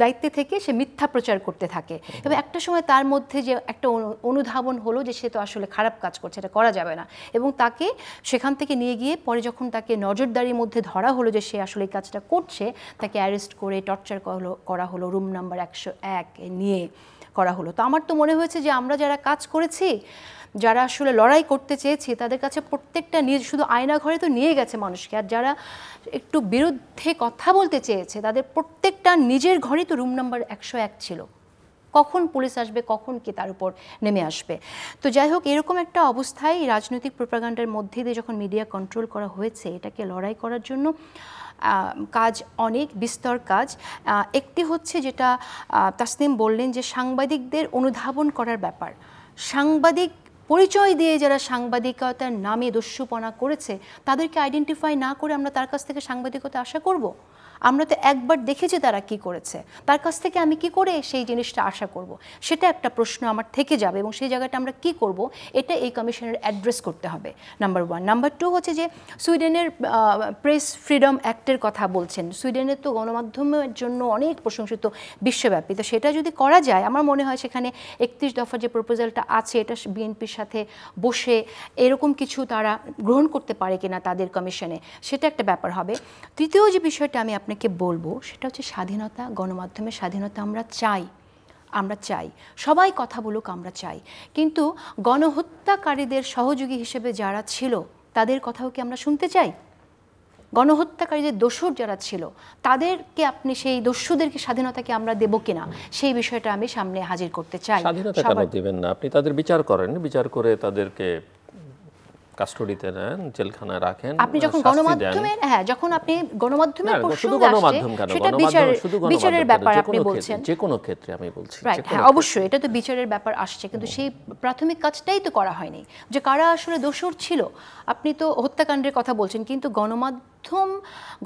দায়িত্বে থেকে সে মিথ্যা প্রচার করতে থাকে এবং একটা সময় তার মধ্যে যে একটা অনুধাবন হলো যে সে তো আসলে খারাপ কাজ করছে, এটা করা যাবে না, এবং তাকে সেখান থেকে নিয়ে গিয়ে পরে যখন তাকে নজরদারির মধ্যে ধরা হলো যে সে আসলে এই কাজটা করছে, তাকে অ্যারেস্ট করে টর্চার করা হলো, রুম নাম্বার 101 নিয়ে করা হলো। তো আমার তো মনে হয়েছে যে আমরা যারা কাজ করেছি, যারা আসলে লড়াই করতে চেয়েছি, তাদের কাছে প্রত্যেকটা শুধু আয়না ঘরে তো নিয়ে গেছে মানুষকে, আর যারা একটু বিরুদ্ধে কথা বলতে চেয়েছে তাদের প্রত্যেকটা নিজের ঘরেই তো রুম নাম্বার 101 ছিল। কখন পুলিশ আসবে, কখন কি তার উপর নেমে আসবে। তো যাই হোক, এরকম একটা অবস্থায় রাজনৈতিক প্রোপাগান্ডার মধ্যে দিয়ে যখন মিডিয়া কন্ট্রোল করা হয়েছে, এটাকে লড়াই করার জন্য কাজ অনেক বিস্তর কাজ। একটি হচ্ছে যেটা তাসনিম বললেন যে সাংবাদিকদের অনুধাবন করার ব্যাপার। সাংবাদিক পরিচয় দিয়ে যারা সাংবাদিকতার নামে দস্যুপনা করেছে তাদেরকে আইডেন্টিফাই না করে আমরা তার কাছ থেকে সাংবাদিকতা আশা করব? আমরা তো একবার দেখেছি তারা কি করেছে, তার কাছ থেকে আমি কি করে সেই জিনিসটা আশা করব? সেটা একটা প্রশ্ন আমার থেকে যাবে এবং সেই জায়গাটা আমরা কি করব, এটা এই কমিশনের অ্যাড্রেস করতে হবে, নাম্বার 1। নাম্বার 2 হচ্ছে যে সুইডেনের প্রেস ফ্রিডম অ্যাক্টের কথা বলছেন। সুইডেনের তো গণমাধ্যমের জন্য অনেক প্রশংসিত বিশ্বব্যাপী, তো সেটা যদি করা যায় আমার মনে হয় সেখানে 31 দফার যে প্রপোজালটা আছে এটা বিএনপির সাথে বসে এরকম কিছু তারা গ্রহণ করতে পারে কিনা তাদের কমিশনে, সেটা একটা ব্যাপার হবে। তৃতীয় যে বিষয়টা আমি আপনাকে বলবো সেটা হচ্ছে স্বাধীনতা, গণমাধ্যমের স্বাধীনতা আমরা চাই, সবাই কথা বলুক, আমরা চাই, কিন্তু গণহত্যাকারীদের সহযোগী হিসেবে যারা ছিল তাদের কথাও কি আমরা শুনতে চাই? গণহত্যাকারীদের দোষর যারা ছিল তাদেরকে আপনি সেই দস্যুদেরকে স্বাধীনতাকে আমরা দেব কিনা, সেই বিষয়টা আমি সামনে হাজির করতে চাই। স্বাধীনতা কেন দিবেন না? আপনি তাদের বিচার করেন, বিচার করে তাদেরকে কাস্টডিতে নেন, জেলখানায় রাখেন, আপনি যখন গণমাধ্যমের যখন আপনি গণমাধ্যমের প্রসঙ্গ আসছে সেটা বিচারের ব্যাপার আপনি বলছেন, যে কোনো ক্ষেত্রে আমি বলছি, হ্যাঁ অবশ্যই এটা তো বিচারের ব্যাপার আসছে, কিন্তু সেই প্রাথমিক কাজটাই তো করা হয়নি যে কারা আসলে দোষর ছিল। আপনি তো হত্যাকাণ্ডের কথা বলছেন, কিন্তু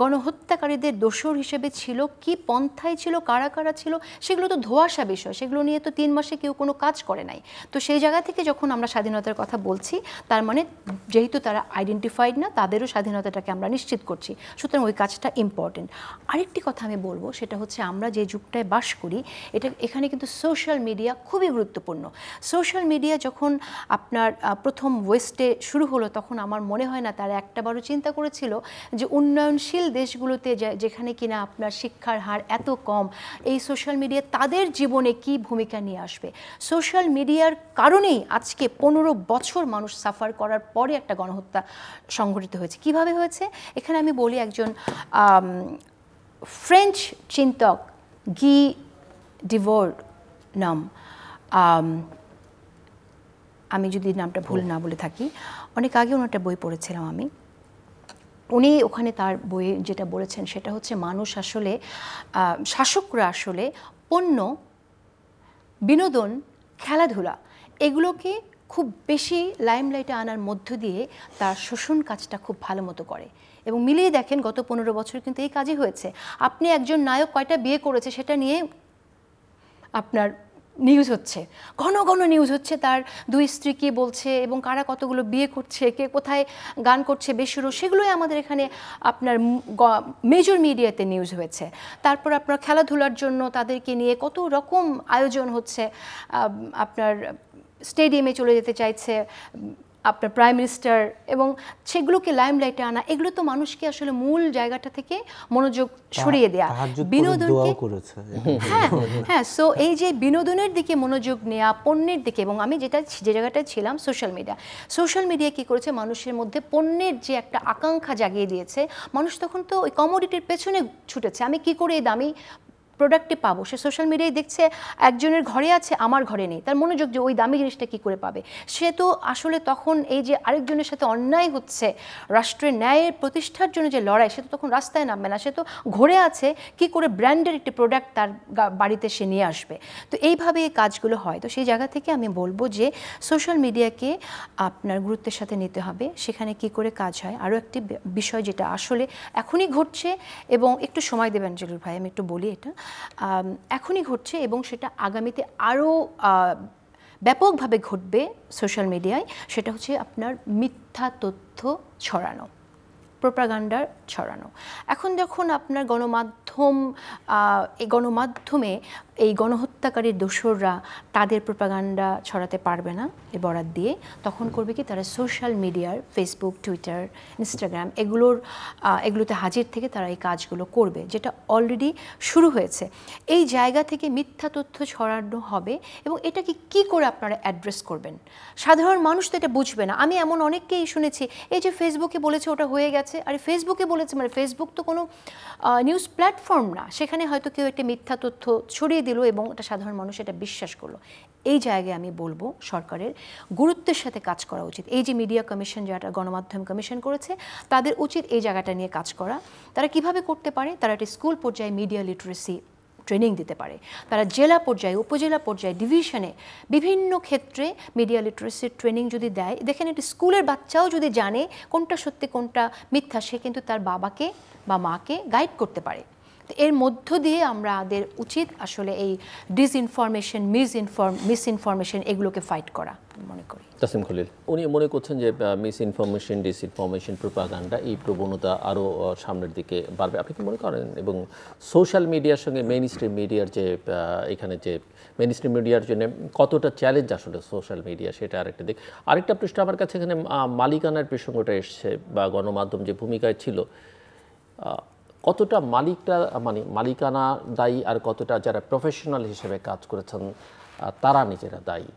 গণহত্যাকারীদের দোষর হিসেবে ছিল কি পন্থায় ছিল, কারা কারা ছিল, সেগুলো তো ধোঁয়াশা বিষয়, সেগুলো নিয়ে তো 3 মাসে কেউ কোনো কাজ করে নাই। তো সেই জায়গা থেকে যখন আমরা স্বাধীনতার কথা বলছি, তার মানে যেহেতু তারা আইডেন্টিফাইড না, তাদেরও স্বাধীনতাটাকে আমরা নিশ্চিত করছি, সুতরাং ওই কাজটা ইম্পর্টেন্ট। আরেকটি কথা আমি বলবো, সেটা হচ্ছে আমরা যে যুগটায় বাস করি এখানে কিন্তু সোশ্যাল মিডিয়া খুবই গুরুত্বপূর্ণ। সোশ্যাল মিডিয়া যখন আপনার প্রথম ওয়েস্টে শুরু হলো, তখন আমার মনে হয় না তারা একটাবারও চিন্তা করেছিল যে উন্নয়নশীল দেশগুলোতে যেখানে কিনা আপনার শিক্ষার হার এত কম, এই সোশ্যাল মিডিয়া তাদের জীবনে কি ভূমিকা নিয়ে আসবে। সোশ্যাল মিডিয়ার কারণেই আজকে 15 বছর মানুষ সাফার করার পরে একটা গণহত্যা সংঘটিত হয়েছে। কিভাবে হয়েছে এখানে আমি বলি, একজন ফ্রেঞ্চ চিন্তক গি ডিভোর নাম, আমি যদি নামটা ভুল না বলে থাকি, অনেক আগে ওনার একটা বই পড়েছিলাম আমি। উনি ওখানে তার বইয়ে যেটা বলেছেন সেটা হচ্ছে মানুষ আসলে, শাসকরা আসলে পণ্য, বিনোদন, খেলাধুলা এগুলোকে খুব বেশি লাইমলাইটে আনার মধ্য দিয়ে তার শোষণ কাজটা খুব ভালো মতো করে। এবং মিলিয়ে দেখেন গত 15 বছর কিন্তু এই কাজই হয়েছে। আপনি একজন নায়ক কয়টা বিয়ে করেছে সেটা নিয়ে আপনার নিউজ হচ্ছে, ঘন ঘন নিউজ হচ্ছে, তার 2 স্ত্রী কী বলছে এবং কারা কতগুলো বিয়ে করছে, কে কোথায় গান করছে বেসুরো, সেগুলোই আমাদের এখানে আপনার মেজর মিডিয়াতে নিউজ হয়েছে। তারপর আপনার খেলাধুলার জন্য তাদেরকে নিয়ে কত রকম আয়োজন হচ্ছে, আপনার স্টেডিয়ামে চলে যেতে চাইছে, আপনার প্রাইম মিনিস্টার এবং সেগুলোকে লাইমলাইটে আনা, এগুলো তো মানুষকে আসলে মূল জায়গাটা থেকে মনোযোগ সরিয়ে দেয়া, বিনোদনকে হ্যাঁ হ্যাঁ সো এই যে বিনোদনের দিকে মনোযোগ নেওয়া, পণ্যের দিকে। এবং আমি যে জায়গাটায় ছিলাম সোশ্যাল মিডিয়া কি করেছে, মানুষের মধ্যে পণ্যের যে একটা আকাঙ্ক্ষা জাগিয়ে দিয়েছে। মানুষ তখন তো ওই কমোডিটির পেছনে ছুটেছে, আমি কি করে এই দামি প্রোডাক্টে পাবো। সে সোশ্যাল মিডিয়ায় দেখছে একজনের ঘরে আছে, আমার ঘরে নেই, তার মনোযোগ যে ওই দামি জিনিসটা কী করে পাবে। সে তো আসলে তখন এই যে আরেকজনের সাথে অন্যায় হচ্ছে, রাষ্ট্রের ন্যায়ের প্রতিষ্ঠার জন্য যে লড়াই, সে তো তখন রাস্তায় নামবে না, সে তো ঘরে আছে কি করে ব্র্যান্ডের একটি প্রোডাক্ট তার বাড়িতে সে নিয়ে আসবে। তো এইভাবে এই কাজগুলো হয়। তো সেই জায়গা থেকে আমি বলবো যে সোশ্যাল মিডিয়াকে আপনার গুরুত্বের সাথে নিতে হবে, সেখানে কি করে কাজ হয়। আরও একটি বিষয় যেটা আসলে এখনই ঘটছে এবং একটু সময় দেবেন জলিল ভাই, আমি একটু বলি, এটা এখনই ঘটছে এবং সেটা আগামীতে আরও ব্যাপকভাবে ঘটবে সোশ্যাল মিডিয়ায়। সেটা হচ্ছে আপনার মিথ্যা তথ্য ছড়ানো, প্রোপাগান্ডার ছড়ানো। এখন যখন আপনার গণমাধ্যমে এই গণহত্যাকারীর দোসররা তাদের প্রোপাগান্ডা ছড়াতে পারবে না এ বরাত দিয়ে, তখন করবে কি, তারা সোশ্যাল মিডিয়ার ফেসবুক, টুইটার, ইনস্টাগ্রাম এগুলোতে হাজির থেকে তারা এই কাজগুলো করবে, যেটা অলরেডি শুরু হয়েছে। এই জায়গা থেকে মিথ্যা তথ্য ছড়ানো হবে এবং এটাকে কি করে আপনারা অ্যাড্রেস করবেন। সাধারণ মানুষ তো এটা বুঝবে না। আমি এমন অনেককেই শুনেছি, এই যে ফেসবুকে বলেছে ওটা হয়ে গেছে, আরে ফেসবুকে বলেছে মানে ফেসবুক তো কোনো নিউজ প্ল্যাটফর্ম না, সেখানে হয়তো কেউ একটা মিথ্যা তথ্য ছড়িয়ে দিল এবং এটা সাধারণ মানুষ এটা বিশ্বাস করলো। এই জায়গায় আমি বলবো সরকারের গুরুত্বের সাথে কাজ করা উচিত। এই যে মিডিয়া কমিশন, যারা গণমাধ্যম কমিশন করেছে, তাদের উচিত এই জায়গাটা নিয়ে কাজ করা। তারা কিভাবে করতে পারে, তারা একটা স্কুল পর্যায়ে মিডিয়া লিটারেসি ট্রেনিং দিতে পারে, তারা জেলা পর্যায়ে, উপজেলা পর্যায়ে, ডিভিশনে বিভিন্ন ক্ষেত্রে মিডিয়া লিটারেসির ট্রেনিং যদি দেয়, দেখেন একটি স্কুলের বাচ্চাও যদি জানে কোনটা সত্যি কোনটা মিথ্যা, সে কিন্তু তার বাবাকে বা মাকে গাইড করতে পারে। তো এর মধ্য দিয়ে আমাদের উচিত আসলে এই ডিসইনফরমেশন, মিসইনফরমেশন এগুলোকে ফাইট করা মনে করি। তাসিম খলিল, উনি মনে করছেন যে মিসইনফরমেশন, ডিসইনফরমেশন, প্রোপাগান্ডা এই প্রবণতা আরও সামনের দিকে বাড়বে, আপনি কি মনে করেন? এবং সোশ্যাল মিডিয়ার সঙ্গে মেইনস্ট্রিম মিডিয়ার যে এখানে যে মেইনস্ট্রিম মিডিয়ার জন্য কতটা চ্যালেঞ্জ আসলে সোশ্যাল মিডিয়া, সেটা আরেকটা দিক। আরেকটা পৃষ্ঠ আমার কাছে এখানে মালিকানার প্রসঙ্গটা এসছে, বা গণমাধ্যম যে ভূমিকায় ছিল, কতটা মালিকানা দায়ী আর কতটা যারা প্রফেশনাল হিসেবে কাজ করেছেন তারা নিজেরা দায়ী?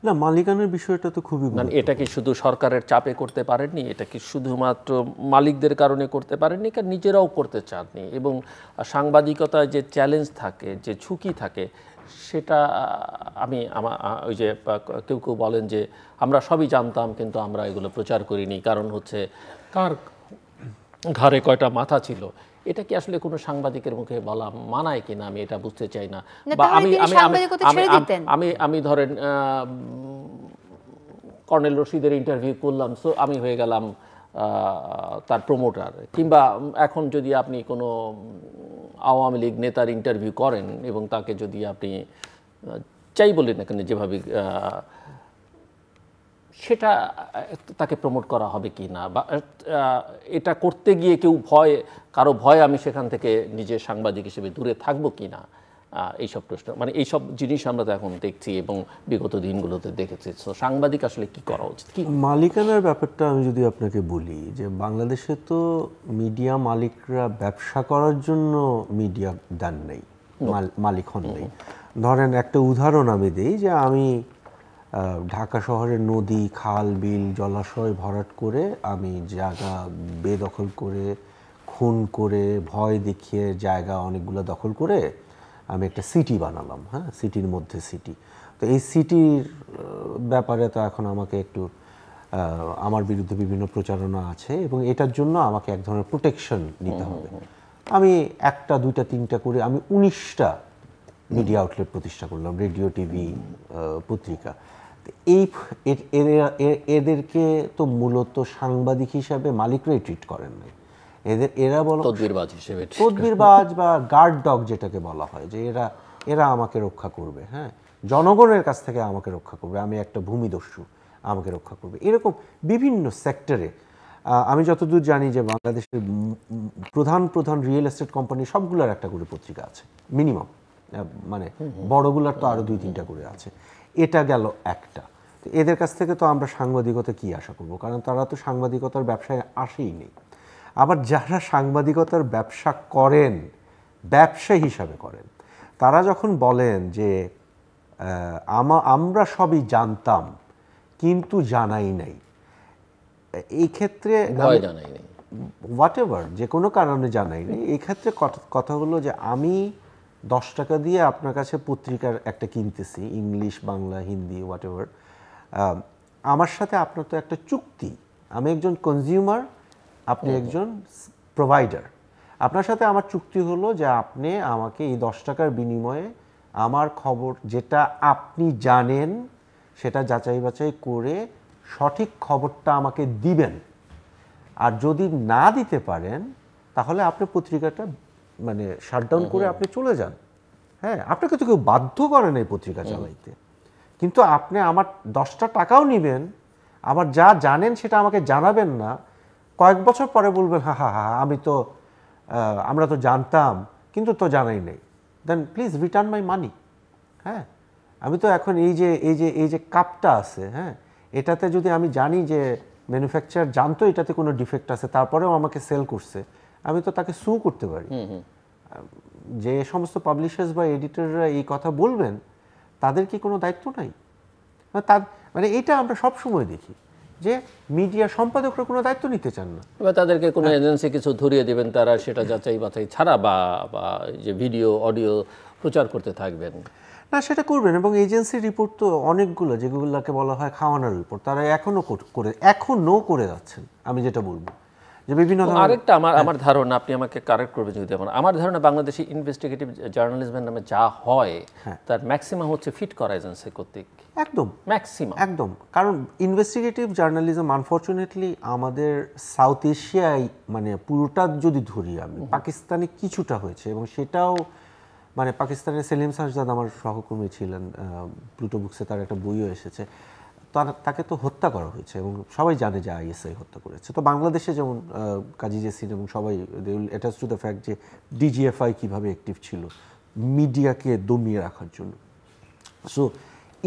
না, মালিকানার বিষয়টা তো খুবই, মানে এটা কি শুধু সরকারের চাপে করতে পারেননি, এটা কি শুধুমাত্র মালিকদের কারণে করতে পারেননি, কারণ নিজেরাও করতে চাননি? এবং সাংবাদিকতায় যে চ্যালেঞ্জ থাকে, যে ঝুঁকি থাকে, সেটা ওই যে কেউ কেউ বলেন যে আমরা সবই জানতাম কিন্তু আমরা এগুলো প্রচার করিনি, কারণ হচ্ছে কার ঘাড়ে কয়টা মাথা ছিল। এটা কি আসলে কোনো সাংবাদিকের মুখে বলা মানায় কিনা আমি এটা বুঝতে চাই না। বা আমি ধরেন কর্নেল রশিদের ইন্টারভিউ করলাম, সো আমি হয়ে গেলাম তার প্রমোটার। কিংবা এখন যদি আপনি কোনো আওয়ামী লীগ নেতার ইন্টারভিউ করেন এবং তাকে যদি আপনি চাই বলেন না কেন যেভাবে, সেটা তাকে প্রমোট করা হবে কি না, বা এটা করতে গিয়ে কারো ভয় আমি সেখান থেকে নিজের সাংবাদিক হিসেবে দূরে থাকবো কি না, এইসব প্রশ্ন, মানে এইসব জিনিস আমরা তো এখন দেখছি এবং বিগত দিনগুলোতে দেখেছি। তো সাংবাদিক আসলে কি করা উচিত? কি মালিকানার ব্যাপারটা আমি যদি আপনাকে বলি, যে বাংলাদেশে তো মিডিয়া মালিকরা ব্যবসা করার জন্য মিডিয়া দেন নেই, মালিক হন নেই। ধরেন একটা উদাহরণ আমি দিই, যে আমি ঢাকা শহরের নদী, খাল, বিল, জলাশয় ভরাট করে আমি জায়গা বেদখল করে, খুন করে, ভয় দেখিয়ে জায়গা অনেকগুলো দখল করে আমি একটা সিটি বানালাম। হ্যাঁ, সিটির মধ্যে সিটি। তো এই সিটির ব্যাপারে তো এখন আমাকে একটু আমার বিরুদ্ধে বিভিন্ন প্রচারণা আছে এবং এটার জন্য আমাকে এক ধরনের প্রোটেকশন নিতে হবে। আমি একটা, দুইটা, তিনটা করে আমি 19টা মিডিয়া আউটলেট প্রতিষ্ঠা করলাম, রেডিও, টিভি, পত্রিকা। এদেরকে তো মূলত সাংবাদিক হিসাবে মালিকরাই ট্রিট করেন নাই, এরা বলো তদবিরবাজ বা গার্ড ডগ যেটাকে বলা হয়, যে এরা আমাকে রক্ষা করবে। হ্যাঁ, জনগণের কাছ থেকে আমাকে রক্ষা করবে, আমি একটা ভূমিদস্যু, আমাকে রক্ষা করবে। এরকম বিভিন্ন সেক্টরে আমি যতদূর জানি যে বাংলাদেশের প্রধান রিয়েল এস্টেট কোম্পানি সবগুলোর একটা করে পত্রিকা আছে মিনিমাম, মানে বড়গুলার তো আরও 2-3টা করে আছে। এটা গেল একটা। এদের কাছ থেকে তো আমরা সাংবাদিকতা কি আশা করব, কারণ তারা তো সাংবাদিকতার ব্যবসায় আসেই নেই। আবার যারা সাংবাদিকতার ব্যবসা করেন, ব্যবসা হিসাবে করেন, তারা যখন বলেন যে আমরা সবই জানতাম কিন্তু জানাই নাই, এই ক্ষেত্রে হোয়াট এভার, যে কোনো কারণে জানাই নাই, এই ক্ষেত্রে কথা হলো যে আমি 10 টাকা দিয়ে আপনার কাছে পত্রিকার একটা কিনতেছি, English, Bangla, Hindi, whatever, আমার সাথে আপনার তো একটা চুক্তি, আমি একজন কনজিউমার, আপনি একজন প্রোভাইডার, আপনার সাথে আমার চুক্তি হলো যে আপনি আমাকে এই 10 টাকার বিনিময়ে আমার খবর যেটা আপনি জানেন সেটা যাচাই বাছাই করে সঠিক খবরটা আমাকে দিবেন, আর যদি না দিতে পারেন তাহলে আপনি পত্রিকাটা মানে শাটডাউন করে আপনি চলে যান। হ্যাঁ, আপনাকে তো কেউ বাধ্য করে না এই পত্রিকা চালাইতে, কিন্তু আপনি আমার 10টা টাকাও নেবেন, আবার যা জানেন সেটা আমাকে জানাবেন না, কয়েক বছর পরে বলবেন হা হা হা আমরা তো জানতাম কিন্তু তো জানাই নেই, দেন প্লিজ রিটার্ন মাই মানি। হ্যাঁ, আমি তো এখন এই যে কাপটা আছে, হ্যাঁ, এটাতে যদি আমি জানি যে ম্যানুফ্যাকচারার জানতো এটাতে কোনো ডিফেক্ট আছে, তারপরেও আমাকে সেল করছে, আমি তো তাকে সু করতে পারি। যে সমস্ত পাবলিশার্স বা এডিটররা এই কথা বলবেন তাদের কি কোনো দায়িত্ব নাই? মানে এটা আমরা সব সময় দেখি যে মিডিয়া সম্পাদকরা কোনো দায়িত্ব নিতে চান না, বা তাদেরকে কোনো এজেন্সি কিছু ধরিয়ে দেবেন, তারা সেটা যাচাই বাছাই ছাড়া বা যে ভিডিও অডিও প্রচার করতে থাকবেন না, সেটা করবেন। এবং এজেন্সি রিপোর্ট তো অনেকগুলো, যেগুলোকে বলা হয় খাওয়ানোর রিপোর্ট, তারা এখনো করে যাচ্ছেন। আমি যেটা বলবো যে বিভিন্ন আরেকটা আমার ধারণা, আপনি আমাকে কারেক্ট করবেন যদি আমার ধারণা, বাংলাদেশি ইনভেস্টিগেটিভ জার্নালিজমের নামে যা হয় তার ম্যাক্সিমাম হচ্ছে ফিট করা এজেন্সি কর্তৃক, একদম ম্যাক্সিমাম একদম। কারণ ইনভেস্টিগেটিভ জার্নালিজম আনফর্চুনেটলি আমাদের সাউথ এশিয়ায়, মানে পুরোটা যদি ধরি আমি, পাকিস্তানে কিছুটা হয়েছে, এবং সেটাও মানে পাকিস্তানের সেলিম সাজদাদ আমার সহকর্মী ছিলেন, প্লুটো বুকসে তার একটা বইও এসেছে, তাকে তো হত্যা করা হয়েছে এবং সবাই জানে যে আইএসআই হত্যা করেছে। তো বাংলাদেশে যেমন কাজী জেসিন এবং সবাই they will attach to the fact যে ডিজিএফআই কীভাবে অ্যাক্টিভ ছিল মিডিয়াকে দমিয়ে রাখার জন্য। সো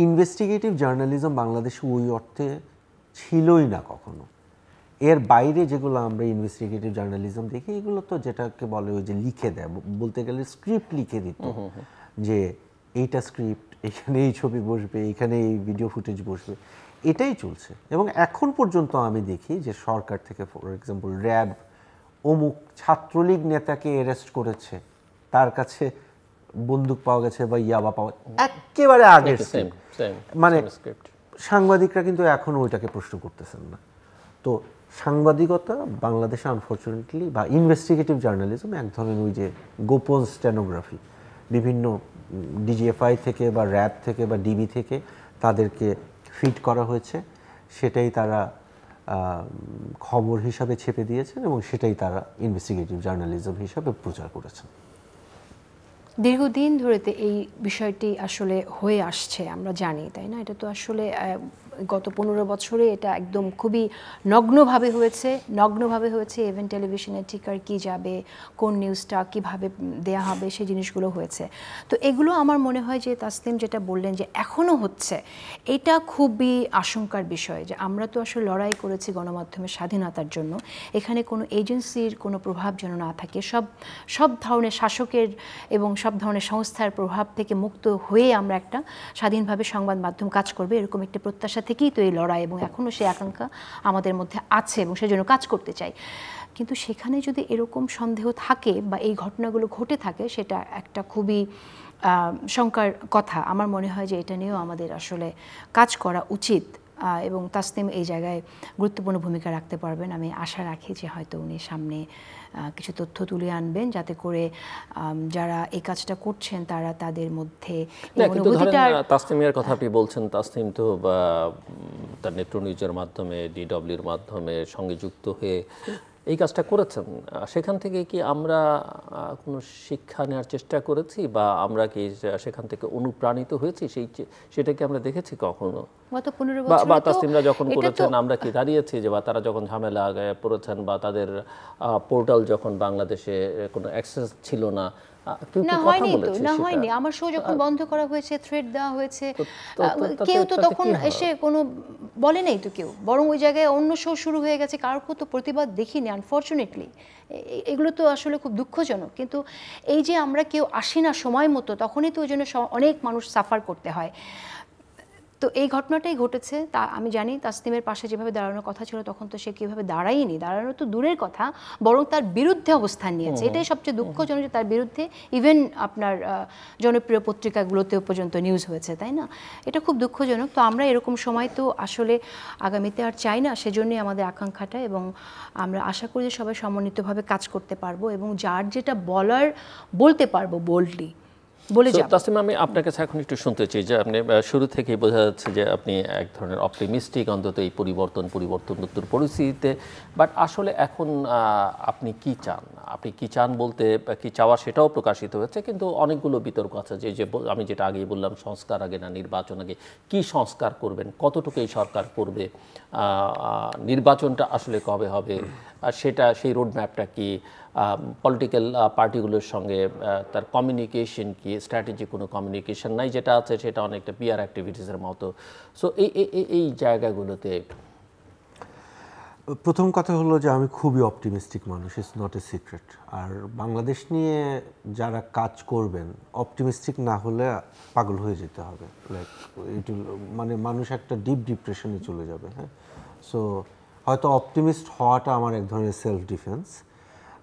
ইনভেস্টিগেটিভ জার্নালিজম বাংলাদেশে ওই অর্থে ছিলই না কখনো। এর বাইরে যেগুলো আমরা ইনভেস্টিগেটিভ জার্নালিজম দেখি, এগুলো তো যেটাকে বলে ওই যে লিখে দেয়, বলতে গেলে স্ক্রিপ্ট লিখে দিত, যে এইটা স্ক্রিপ্ট, এখানে এই ছবি বসবে, এখানে এই ভিডিও ফুটেজ বসবে, এটাই চলছে। এবং এখন পর্যন্ত আমি দেখি যে সরকার থেকে, ফর এক্সাম্পল র্যাব অমুক ছাত্রলীগ নেতাকে অ্যারেস্ট করেছে, তার কাছে বন্দুক পাওয়া গেছে বা ইয়াবা পাওয়া, একেবারে আগের মানে সাংবাদিকরা কিন্তু এখন ওইটাকে প্রশ্ন করতেছেন না। তো সাংবাদিকতা বাংলাদেশে আনফর্চুনেটলি, বা ইনভেস্টিগেটিভ জার্নালিজম এক ধরনের ওই যে গোপন স্টেনোগ্রাফি, বিভিন্ন ডিজিএফআই থেকে বা র্যাব থেকে বা ডিবি থেকে তাদেরকে ফিড করা হয়েছে, সেটাই তারা খবর হিসাবে ছেপে দিয়েছেন এবং সেটাই তারা ইনভেস্টিগেটিভ জার্নালিজম হিসাবে প্রচার করেছেন। দীর্ঘদিন ধরে এই বিষয়টি আসলে হয়ে আসছে, আমরা জানি, তাই না? এটা তো আসলে গত 15 বছরে এটা একদম খুবই নগ্নভাবে হয়েছে। ইভেন টেলিভিশনে ঠিক আর কি যাবে, কোন নিউজটা কিভাবে দেয়া হবে, সেই জিনিসগুলো হয়েছে। তো এগুলো আমার মনে হয় যে তাসনিম যেটা বললেন যে এখনও হচ্ছে, এটা খুবই আশঙ্কার বিষয়। যে আমরা তো আসলে লড়াই করেছি গণমাধ্যমের স্বাধীনতার জন্য, এখানে কোনো এজেন্সির কোনো প্রভাব যেন না থাকে, সব ধরনের শাসকের এবং সব ধরনের সংস্থার প্রভাব থেকে মুক্ত হয়ে আমরা একটা স্বাধীনভাবে সংবাদ মাধ্যম কাজ করবে, এরকম একটা প্রত্যাশা থেকেই তো এই লড়াই, এবং এখনও সেই আকাঙ্ক্ষা আমাদের মধ্যে আছে এবং সেজন্য কাজ করতে চাই। কিন্তু সেখানে যদি এরকম সন্দেহ থাকে বা এই ঘটনাগুলো ঘটে থাকে, সেটা একটা খুবই শঙ্কার কথা। আমার মনে হয় যে এটা নিয়েও আমাদের আসলে কাজ করা উচিত, এবং তাসনিম এই জায়গায় গুরুত্বপূর্ণ ভূমিকা রাখতে পারবেন। আমি আশা রাখি যে হয়তো উনি সামনে কিছু তথ্য তুলে আনবেন, যাতে করে যারা এই কাজটা করছেন তারা তাদের মধ্যে তাসনিমের কথা আপনি বলছেন, তাসনিম তো তার নেত্র নিউজের মাধ্যমে, ডিডব্লিউর মাধ্যমে সঙ্গে যুক্ত হয়ে এই কাজটা করেছেন। সেখান থেকে কি আমরা কোনো শিক্ষা নেওয়ার চেষ্টা করেছি, বা আমরা কি সেখান থেকে অনুপ্রাণিত হয়েছি, সেটা কি আমরা দেখেছি কখনো? বা তাসনিমরা যখন করেছেন আমরা কি দাঁড়িয়েছি, যে বা তারা যখন ঝামেলা পড়েছেন, বা তাদের পোর্টাল যখন বাংলাদেশে কোনো অ্যাক্সেস ছিল না, কেউ না কি কথা হয়নি তো, বলেছে না সেটা? হয়নি। আমার শো যখন বন্ধ করা হয়েছে, থ্রেড দেওয়া হয়েছে, তাতে- কেউ তো তাতে তখন কি হয়? এসে কোনো বলে নাই তো কেউ, বরং ওই জায়গায় অন্য শো শুরু হয়ে গেছে, কারোর তো প্রতিবাদ দেখিনি আনফর্চুনেটলি। এগুলো তো আসলে খুব দুঃখজনক। কিন্তু এই যে আমরা কেউ আসি না সময় মতো, তখনই তো ওই জন্য অনেক মানুষ সাফার করতে হয়। তো এই ঘটনাটাই ঘটেছে। তা আমি জানি তাসনিমের পাশে যেভাবে দাঁড়ানোর কথা ছিল, তখন তো সে কীভাবে দাঁড়ায়নি, দাঁড়ানো তো দূরের কথা, বরং তার বিরুদ্ধে অবস্থান নিয়েছে। এটাই সবচেয়ে দুঃখজনক যে তার বিরুদ্ধে ইভেন আপনার জনপ্রিয় পত্রিকাগুলোতেও পর্যন্ত নিউজ হয়েছে, তাই না? এটা খুব দুঃখজনক। তো আমরা এরকম সময় তো আসলে আগামীতে আর চাই না, সেজন্যই আমাদের আকাঙ্ক্ষাটা, এবং আমরা আশা করি যে সবাই সমন্বিতভাবে কাজ করতে পারবো এবং যার যেটা বলার বলতে পারবো বোল্ডলি বলে যাব। তাসনিম, আমি আপনার কাছে এখন একটু শুনতে চাই যে আপনি শুরু থেকেই বোঝা যাচ্ছে যে আপনি এক ধরনের অপটিমিস্টিক অন্তত এই পরিবর্তনোত্তর পরিস্থিতিতে। বাট আসলে এখন আপনি কি চান? আপনি কি চান বলতে কি চাওয়া সেটাও প্রকাশিত হয়েছে, কিন্তু অনেকগুলো বিতর্ক আছে যে যে আমি যেটা আগেই বললাম, সংস্কার আগে না নির্বাচন আগে, কি সংস্কার করবেন, কতটুকু এই সরকার করবে, নির্বাচনটা আসলে কবে হবে, সেটা সেই রোডম্যাপটা কি, পলিটিক্যাল পার্টিগুলোর সঙ্গে তার কমিউনিকেশন কি, স্ট্র্যাটেজি কোনো কমিউনিকেশন নাই, যেটা আছে সেটা অনেকটা পিআর অ্যাক্টিভিটিসের মতো। সো এই জায়গাগুলোতে প্রথম কথা হলো যে আমি খুবই অপটিমিস্টিক মানুষ, ইটস নট এ সিক্রেট। আর বাংলাদেশ নিয়ে যারা কাজ করবেন, অপটিমিস্টিক না হলে পাগল হয়ে যেতে হবে। লাইক মানে মানুষ একটা ডিপ ডিপ্রেশনে চলে যাবে। হ্যাঁ, সো হয়তো অপটিমিস্ট হওয়াটা আমার এক ধরনের সেলফ ডিফেন্স।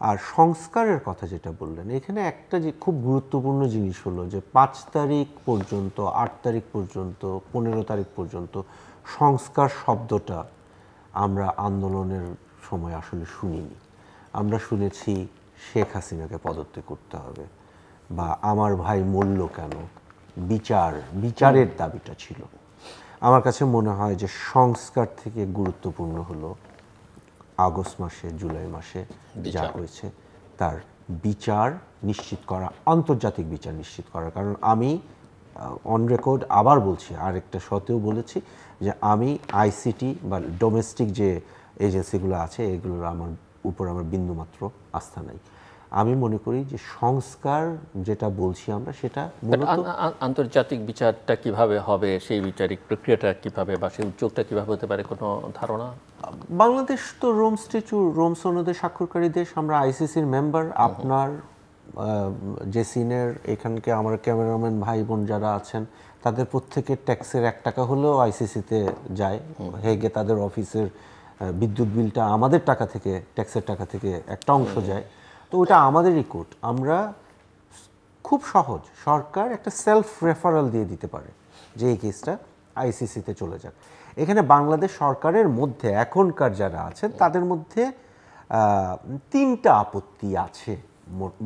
আর সংস্কারের কথা যেটা বললেন, এখানে একটা যে খুব গুরুত্বপূর্ণ জিনিস হলো যে 5 তারিখ পর্যন্ত, 8 তারিখ পর্যন্ত, 15 তারিখ পর্যন্ত সংস্কার শব্দটা আমরা আন্দোলনের সময় আসলে শুনিনি। আমরা শুনেছি শেখ হাসিনাকে পদত্যাগ করতে হবে, বা আমার ভাই মরল কেন, বিচারের দাবিটা ছিল। আমার কাছে মনে হয় যে সংস্কার থেকে গুরুত্বপূর্ণ হলো আগস্ট মাসে, জুলাই মাসে যা হয়েছে তার বিচার নিশ্চিত করা, আন্তর্জাতিক বিচার নিশ্চিত করা। কারণ আমি অন রেকর্ড আবার বলছি, আরেকটা শতেও বলেছি যে আমি আইসিটি বা ডোমেস্টিক যে এজেন্সিগুলো আছে এগুলোর উপর আমার বিন্দুমাত্র আস্থা নাই। আমি মনে করি যে সংস্কার যেটা বলছি আমরা, সেটা মূলত আন্তর্জাতিক বিচারটা কিভাবে হবে, সেই বিচারিক প্রক্রিয়াটা কিভাবে বা সেই উদ্যোগটা কিভাবে হতে পারে, কোনো ধারণা? বাংলাদেশ তো রোম সনদে স্বাক্ষরকারী দেশ, আমরা আইসিসির মেম্বার। আপনার জেসিনের এখানকে আমার ক্যামেরাম্যান ভাই বোন যারা আছেন, তাদের প্রত্যেকের ট্যাক্সের 1 টাকা হলেও আইসিসিতে যায়। হেগে তাদের অফিসের বিদ্যুৎ বিলটা আমাদের টাকা থেকে, ট্যাক্সের টাকা থেকে একটা অংশ যায়। তো ওটা আমাদেরই কোর্ট। আমরা খুব সহজ, সরকার একটা সেলফ রেফারাল দিয়ে দিতে পারে যে এই কেসটা আইসিসিতে চলে যাক। এখানে বাংলাদেশ সরকারের মধ্যে এখনকার যারা আছেন তাদের মধ্যে 3টা আপত্তি আছে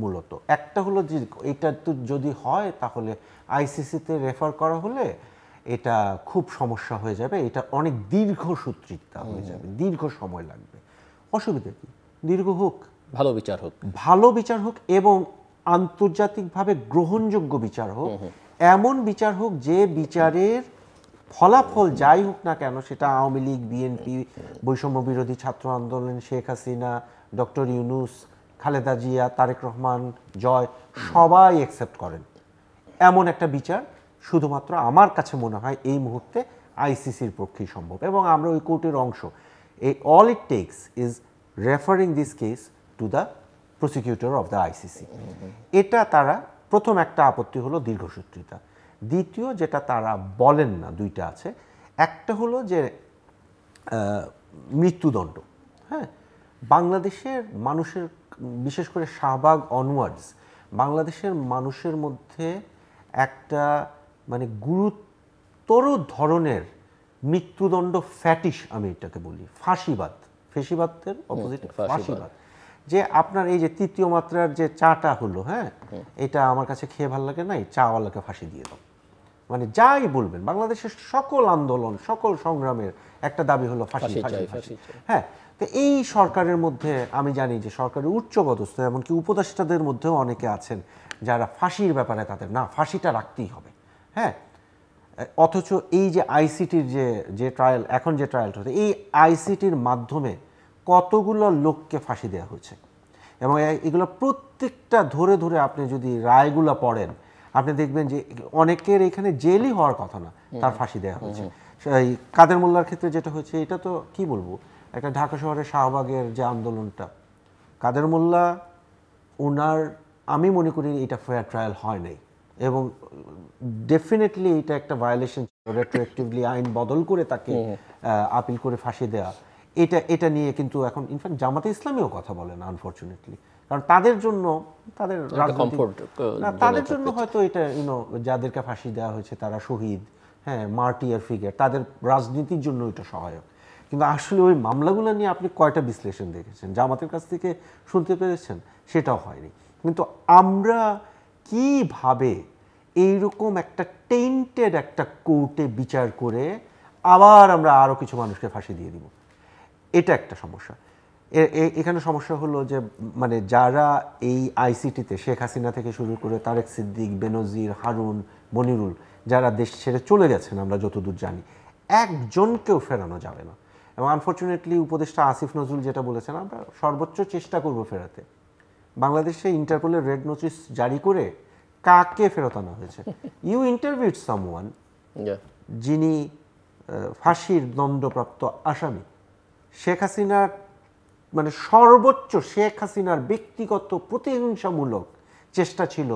মূলত। একটা হলো যে এটা তো যদি হয় তাহলে আইসিসিতে রেফার করা হলে এটা খুব সমস্যা হয়ে যাবে, এটা অনেক দীর্ঘসূত্রিতা হয়ে যাবে, দীর্ঘ সময় লাগবে। অসুবিধা কি, দীর্ঘ হোক, ভালো বিচার হোক, ভালো বিচার হোক এবং আন্তর্জাতিকভাবে গ্রহণযোগ্য বিচার হোক। এমন বিচার হোক যে বিচারের ফলাফল যাই হোক না কেন, সেটা আওয়ামী লীগ, বিএনপি, বৈষম্য বিরোধী ছাত্র আন্দোলন, শেখ হাসিনা, ডক্টর ইউনূস, খালেদা জিয়া, তারেক রহমান, জয়, সবাই অ্যাকসেপ্ট করেন, এমন একটা বিচার শুধুমাত্র আমার কাছে মনে হয় এই মুহূর্তে আইসিসির পক্ষেই সম্ভব। এবং আমরা ওই কোর্টের অংশ। All it tax is referring this case to the prosecutor of the ICC. এটা তারা প্রথম একটা আপত্তি হলো দীর্ঘসূত্রিতা। দ্বিতীয় যেটা তারা বলেন না, 2টা আছে। একটা হলো যে মৃত্যুদণ্ড। হ্যাঁ, বাংলাদেশের মানুষের, বিশেষ করে শাহবাগ অনওয়ার্ডস, বাংলাদেশের মানুষের মধ্যে একটা মানে গুরুতর ধরনের মৃত্যুদণ্ড ফ্যাটিশ, আমি এটাকে বলি ফাঁসিবাদ, ফেসিবাদের অপোজিট ফাঁসিবাদ। যে আপনার এই যে 3য় মাত্রার যে চাটা হলো, হ্যাঁ, এটা আমার কাছে খেয়ে ভালো লাগে নাই, চাওয়ালাকে ফাঁসি দিয়ে দাও। মানে যাই বলবেন, বাংলাদেশের সকল আন্দোলন, সকল সংগ্রামের একটা দাবি হলো ফাঁসি, ফাঁসি। হ্যাঁ, তো এই সরকারের মধ্যে আমি জানি যে সরকারের উচ্চপদস্থ, এমনকি উপদেষ্টাদের মধ্যেও অনেকে আছেন যারা ফাঁসির ব্যাপারে তাদের না, ফাঁসিটা রাখতেই হবে। হ্যাঁ, অথচ এই যে আইসিটির যে ট্রায়াল, এখন যে ট্রায়ালটা হচ্ছে, এই আইসিটির মাধ্যমে কতগুলো লোককে ফাঁসি দেওয়া হয়েছে। এবং এগুলো প্রত্যেকটা ধরে ধরে আপনি যদি রায়গুলো পড়েন আপনি দেখবেন যে অনেকের এখানে জেলই হওয়ার কথা না, তার ফাঁসি দেওয়া হয়েছে। এই কাদের মোল্লার ক্ষেত্রে যেটা হয়েছে, এটা তো কি বলবো, একটা ঢাকা শহরের শাহবাগের যে আন্দোলনটা, কাদের মোল্লা ওনার, আমি মনে করি এটা ফেয়ার ট্রায়াল হয় নাই এবং ডেফিনেটলি এটা একটা ভায়োলেশন, রেট্রোঅ্যাক্টিভলি আইন বদল করে তাকে আপিল করে ফাঁসি দেওয়া, এটা নিয়ে কিন্তু এখন ইনফ্যাক্ট জামাতে ইসলামীও কথা বলে না আনফরচুনেটলি, কারণ তাদের জন্য তাদের জন্য হয়তো এটা যাদেরকে ফাঁসি দেওয়া হয়েছে তারা শহীদ, হ্যাঁ, মার্টিয়ার ফিগার, তাদের রাজনীতির জন্য এটা সহায়ক। কিন্তু আসলে ওই মামলাগুলো নিয়ে আপনি কয়টা বিশ্লেষণ দেখেছেন, জামাতের কাছ থেকে শুনতে পেরেছেন? সেটাও হয়নি। কিন্তু আমরা কিভাবে এইরকম একটা টেন্টেড একটা কোর্টে বিচার করে আবার আমরা আরও কিছু মানুষকে ফাঁসি দিয়ে দিব, এটা একটা সমস্যা। এখানে সমস্যা হলো যে মানে যারা এই আইসিটিতে শেখ হাসিনা থেকে শুরু করে তারেক সিদ্দিক, বেনজির, হারুন, মনিরুল, যারা দেশ ছেড়ে চলে গেছেন আমরা যতদূর জানি, একজনকেও ফেরানো যাবে না। এবং আনফর্চুনেটলি উপদেষ্টা আসিফ নজরুল যেটা বলেছেন, আমরা সর্বোচ্চ চেষ্টা করব ফেরাতে। বাংলাদেশে ইন্টারপোলের রেড নোটিস জারি করে কাকে ফেরত আনা হয়েছে? ইউ ইন্টারভিউড সামওয়ান যিনি ফাঁসির দণ্ডপ্রাপ্ত আসামি। শেখ হাসিনার মানে সর্বোচ্চ শেখ হাসিনার ব্যক্তিগত প্রতিহিংসামূলক চেষ্টা ছিল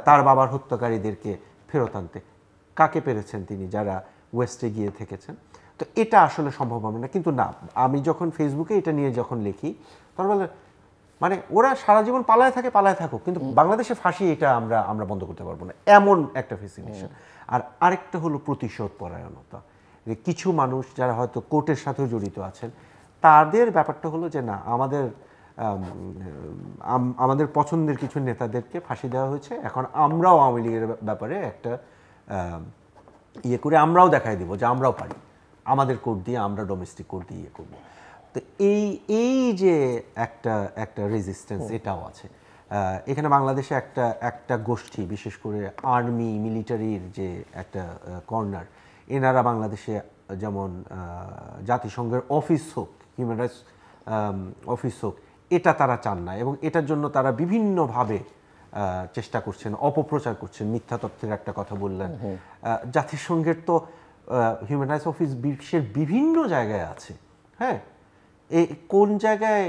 তার বাবার হত্যাকারীদেরকে ফেরত আনতে। কাকে পেরেছেন তিনি? যারা ওয়েস্টে গিয়ে থেকেছেন। তো এটা আসলে সম্ভব হবে না। কিন্তু না, আমি যখন ফেসবুকে এটা নিয়ে যখন লিখি তখন বলে মানে ওরা সারা জীবন পালায় থাকুক, কিন্তু বাংলাদেশে ফাঁসি এটা আমরা বন্ধ করতে পারবো না, এমন একটা ফেসিনেশন। আর আরেকটা হলো প্রতিশোধ পরায়ণতা। যে কিছু মানুষ যারা হয়তো কোর্টের সাথেও জড়িত আছেন, তাদের ব্যাপারটা হলো যে না, আমাদের পছন্দের কিছু নেতাদেরকে ফাঁসি দেওয়া হয়েছে, এখন আমরাও আওয়ামী লীগের ব্যাপারে একটা ইয়ে করে আমরাও দেখাই দিব যে আমরাও পারি, আমাদের কোর্ট দিয়ে, আমরা ডোমেস্টিক কোর্ট দিয়ে ইয়ে করবো। তো এই যে একটা রেজিস্ট্যান্স, এটাও আছে এখানে বাংলাদেশে। একটা গোষ্ঠী, বিশেষ করে আর্মি মিলিটারির যে একটা কর্নার, এনারা বাংলাদেশে যেমন জাতিসংঘের অফিস হোক, হিউম্যান রাইটস অফিস হোক, এটা তারা চান না। এবং এটার জন্য তারা বিভিন্নভাবে চেষ্টা করছেন, অপপ্রচার করছেন, মিথ্যা তথ্যের একটা কথা বললেন। জাতিসংঘের তো হিউম্যান রাইটস অফিস বিশ্বের বিভিন্ন জায়গায় আছে, হ্যাঁ, কোন জায়গায়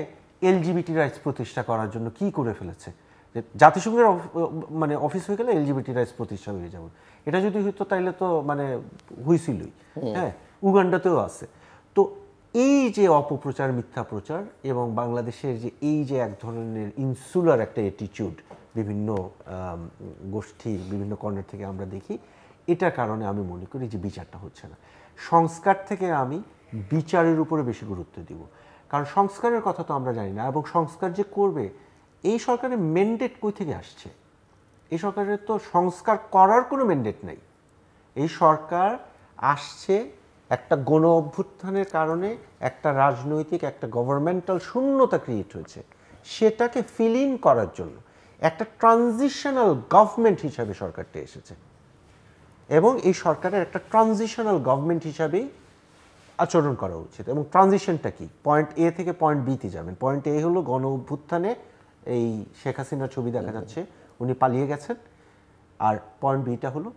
এলজিবিটি রাইটস প্রতিষ্ঠা করার জন্য কি করে ফেলেছে, যে জাতিসংঘের মানে অফিস হয়ে গেলে এলজিবিটি রাইটস প্রতিষ্ঠা হয়ে যাবে। এটা যদি হইতো তাইলে তো মানে হইছিলই, হ্যাঁ, উগান্ডাতেও আছে। তো এই যে অপপ্রচার, মিথ্যা প্রচার, এবং বাংলাদেশের যে এই যে এক ধরনের ইনসুলার একটা অ্যাটিটিউড বিভিন্ন গোষ্ঠী, বিভিন্ন কর্নার থেকে আমরা দেখি, এটার কারণে আমি মনে করি যে বিচারটা হচ্ছে না। সংস্কার থেকে আমি বিচারের উপরে বেশি গুরুত্ব দিব, কারণ সংস্কারের কথা তো আমরা জানি না। এবং সংস্কার যে করবে, এই সরকারের ম্যান্ডেট কই থেকে আসছে? এই সরকারের তো সংস্কার করার কোনো ম্যান্ডেট নাই। এই সরকার আসছে একটা গণ অভ্যুত্থানের কারণে, একটা রাজনৈতিক, একটা গভর্নমেন্টাল শূন্যতা ক্রিয়েট হয়েছে, সেটাকে ফিল ইন করার জন্য একটা ট্রানজিশনাল গভর্নমেন্ট হিসাবে সরকারটা এসেছে। এবং এই সরকারের একটা ট্রানজিশনাল গভর্নমেন্ট হিসাবেই আচরণ করা উচিত। এবং ট্রানজিশনটা কি? পয়েন্ট এ থেকে পয়েন্ট বিতে যাবেন। পয়েন্ট এ হলো গণ অভ্যুত্থানে এই শেখ হাসিনার ছবি দেখা যাচ্ছে, উনি পালিয়ে গেছেন। আর পয়েন্ট বিটা হলো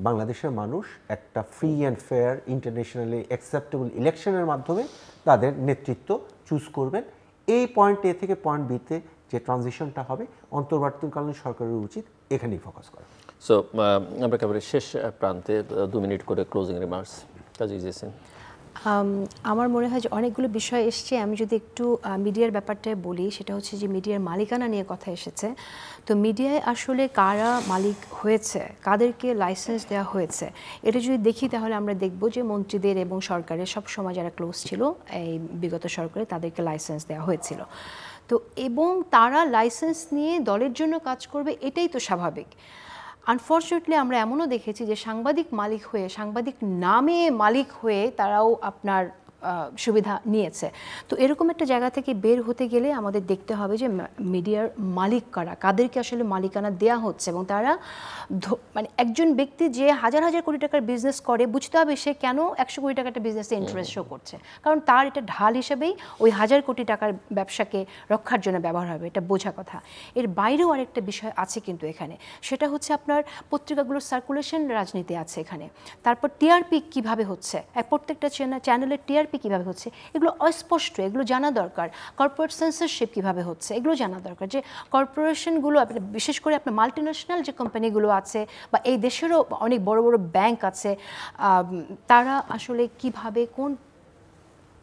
বাংলাদেশের মানুষ একটা free and fair, internationally acceptable ইলেকশনের মাধ্যমে তাদের নেতৃত্ব চুজ করবেন। এই পয়েন্ট এ থেকে পয়েন্ট বিতে যে ট্রানজিশনটা হবে, অন্তর্বর্তীকালীন সরকারের উচিত এখানেই ফোকাস করা। সো আমরা একেবারে শেষ প্রান্তে 2 মিনিট করে ক্লোজিং রিমার্কস কাজী জেসিন। আমার মনে হয় যে অনেকগুলো বিষয় এসছে। আমি যদি একটু মিডিয়ার ব্যাপারটা বলি, সেটা হচ্ছে যে মিডিয়ার মালিকানা নিয়ে কথা এসেছে। তো মিডিয়ায় আসলে কারা মালিক হয়েছে, কাদেরকে লাইসেন্স দেওয়া হয়েছে, এটা যদি দেখি তাহলে আমরা দেখব যে মন্ত্রীদের এবং সরকারের সব সময় যারা ক্লোজ ছিল এই বিগত সরকারে, তাদেরকে লাইসেন্স দেওয়া হয়েছিল। তো এবং তারা লাইসেন্স নিয়ে দলের জন্য কাজ করবে, এটাই তো স্বাভাবিক। আনফর্চুনেটলি আমরা এমনও দেখেছি যে সাংবাদিক মালিক হয়ে, সাংবাদিক নামে মালিক হয়ে তারাও আপনার সুবিধা নিয়েছে। তো এরকম একটা জায়গা থেকে বের হতে গেলে আমাদের দেখতে হবে যে মিডিয়ার মালিক কারা, কাদেরকে আসলে মালিকানা দেয়া হচ্ছে, এবং তারা মানে একজন ব্যক্তি যে হাজার হাজার কোটি টাকার বিজনেস করে বুঝতে হবে সে কেন 100 কোটি টাকার একটা বিজনেসে ইন্টারেস্ট শো করছে, কারণ তার এটা ঢাল হিসেবেই ওই 1000 কোটি টাকার ব্যবসাকে রক্ষার জন্য ব্যবহার হবে, এটা বোঝা কথা। এর বাইরেও আরেকটা বিষয় আছে কিন্তু এখানে, সেটা হচ্ছে আপনার পত্রিকাগুলোর সার্কুলেশন রাজনীতি আছে এখানে, তারপর টিআরপি কিভাবে হচ্ছে, প্রত্যেকটা চ্যানেলের টিআরপি কিভাবে হচ্ছে, এগুলো অস্পষ্ট, এগুলো জানা দরকার। কর্পোরেট সেন্সরশিপ কিভাবে হচ্ছে এগুলো জানা দরকার, যে কর্পোরেশনগুলো বিশেষ করে আপনার মাল্টিন্যাশনাল যে কোম্পানিগুলো আছে বা এই দেশেরও অনেক বড় বড় ব্যাংক আছে, তারা আসলে কিভাবে কোন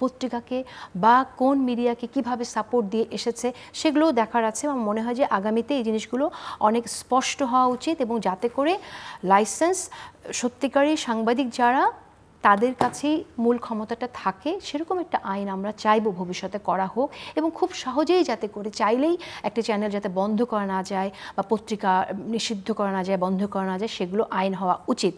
পত্রিকাকে বা কোন মিডিয়াকে কিভাবে সাপোর্ট দিয়ে এসেছে সেগুলোও দেখার আছে। আমার মনে হয় যে আগামীতে এই জিনিসগুলো অনেক স্পষ্ট হওয়া উচিত, এবং যাতে করে লাইসেন্স সত্যিকারই সাংবাদিক যারা তাদের কাছেই মূল ক্ষমতাটা থাকে, সেরকম একটা আইন আমরা চাইবো ভবিষ্যতে করা হোক, এবং খুব সহজেই যাতে করে চাইলেই একটা চ্যানেল যাতে বন্ধ করা না যায় বা পত্রিকা নিষিদ্ধ করা না যায়, বন্ধ করা না যায়, সেগুলো আইন হওয়া উচিত।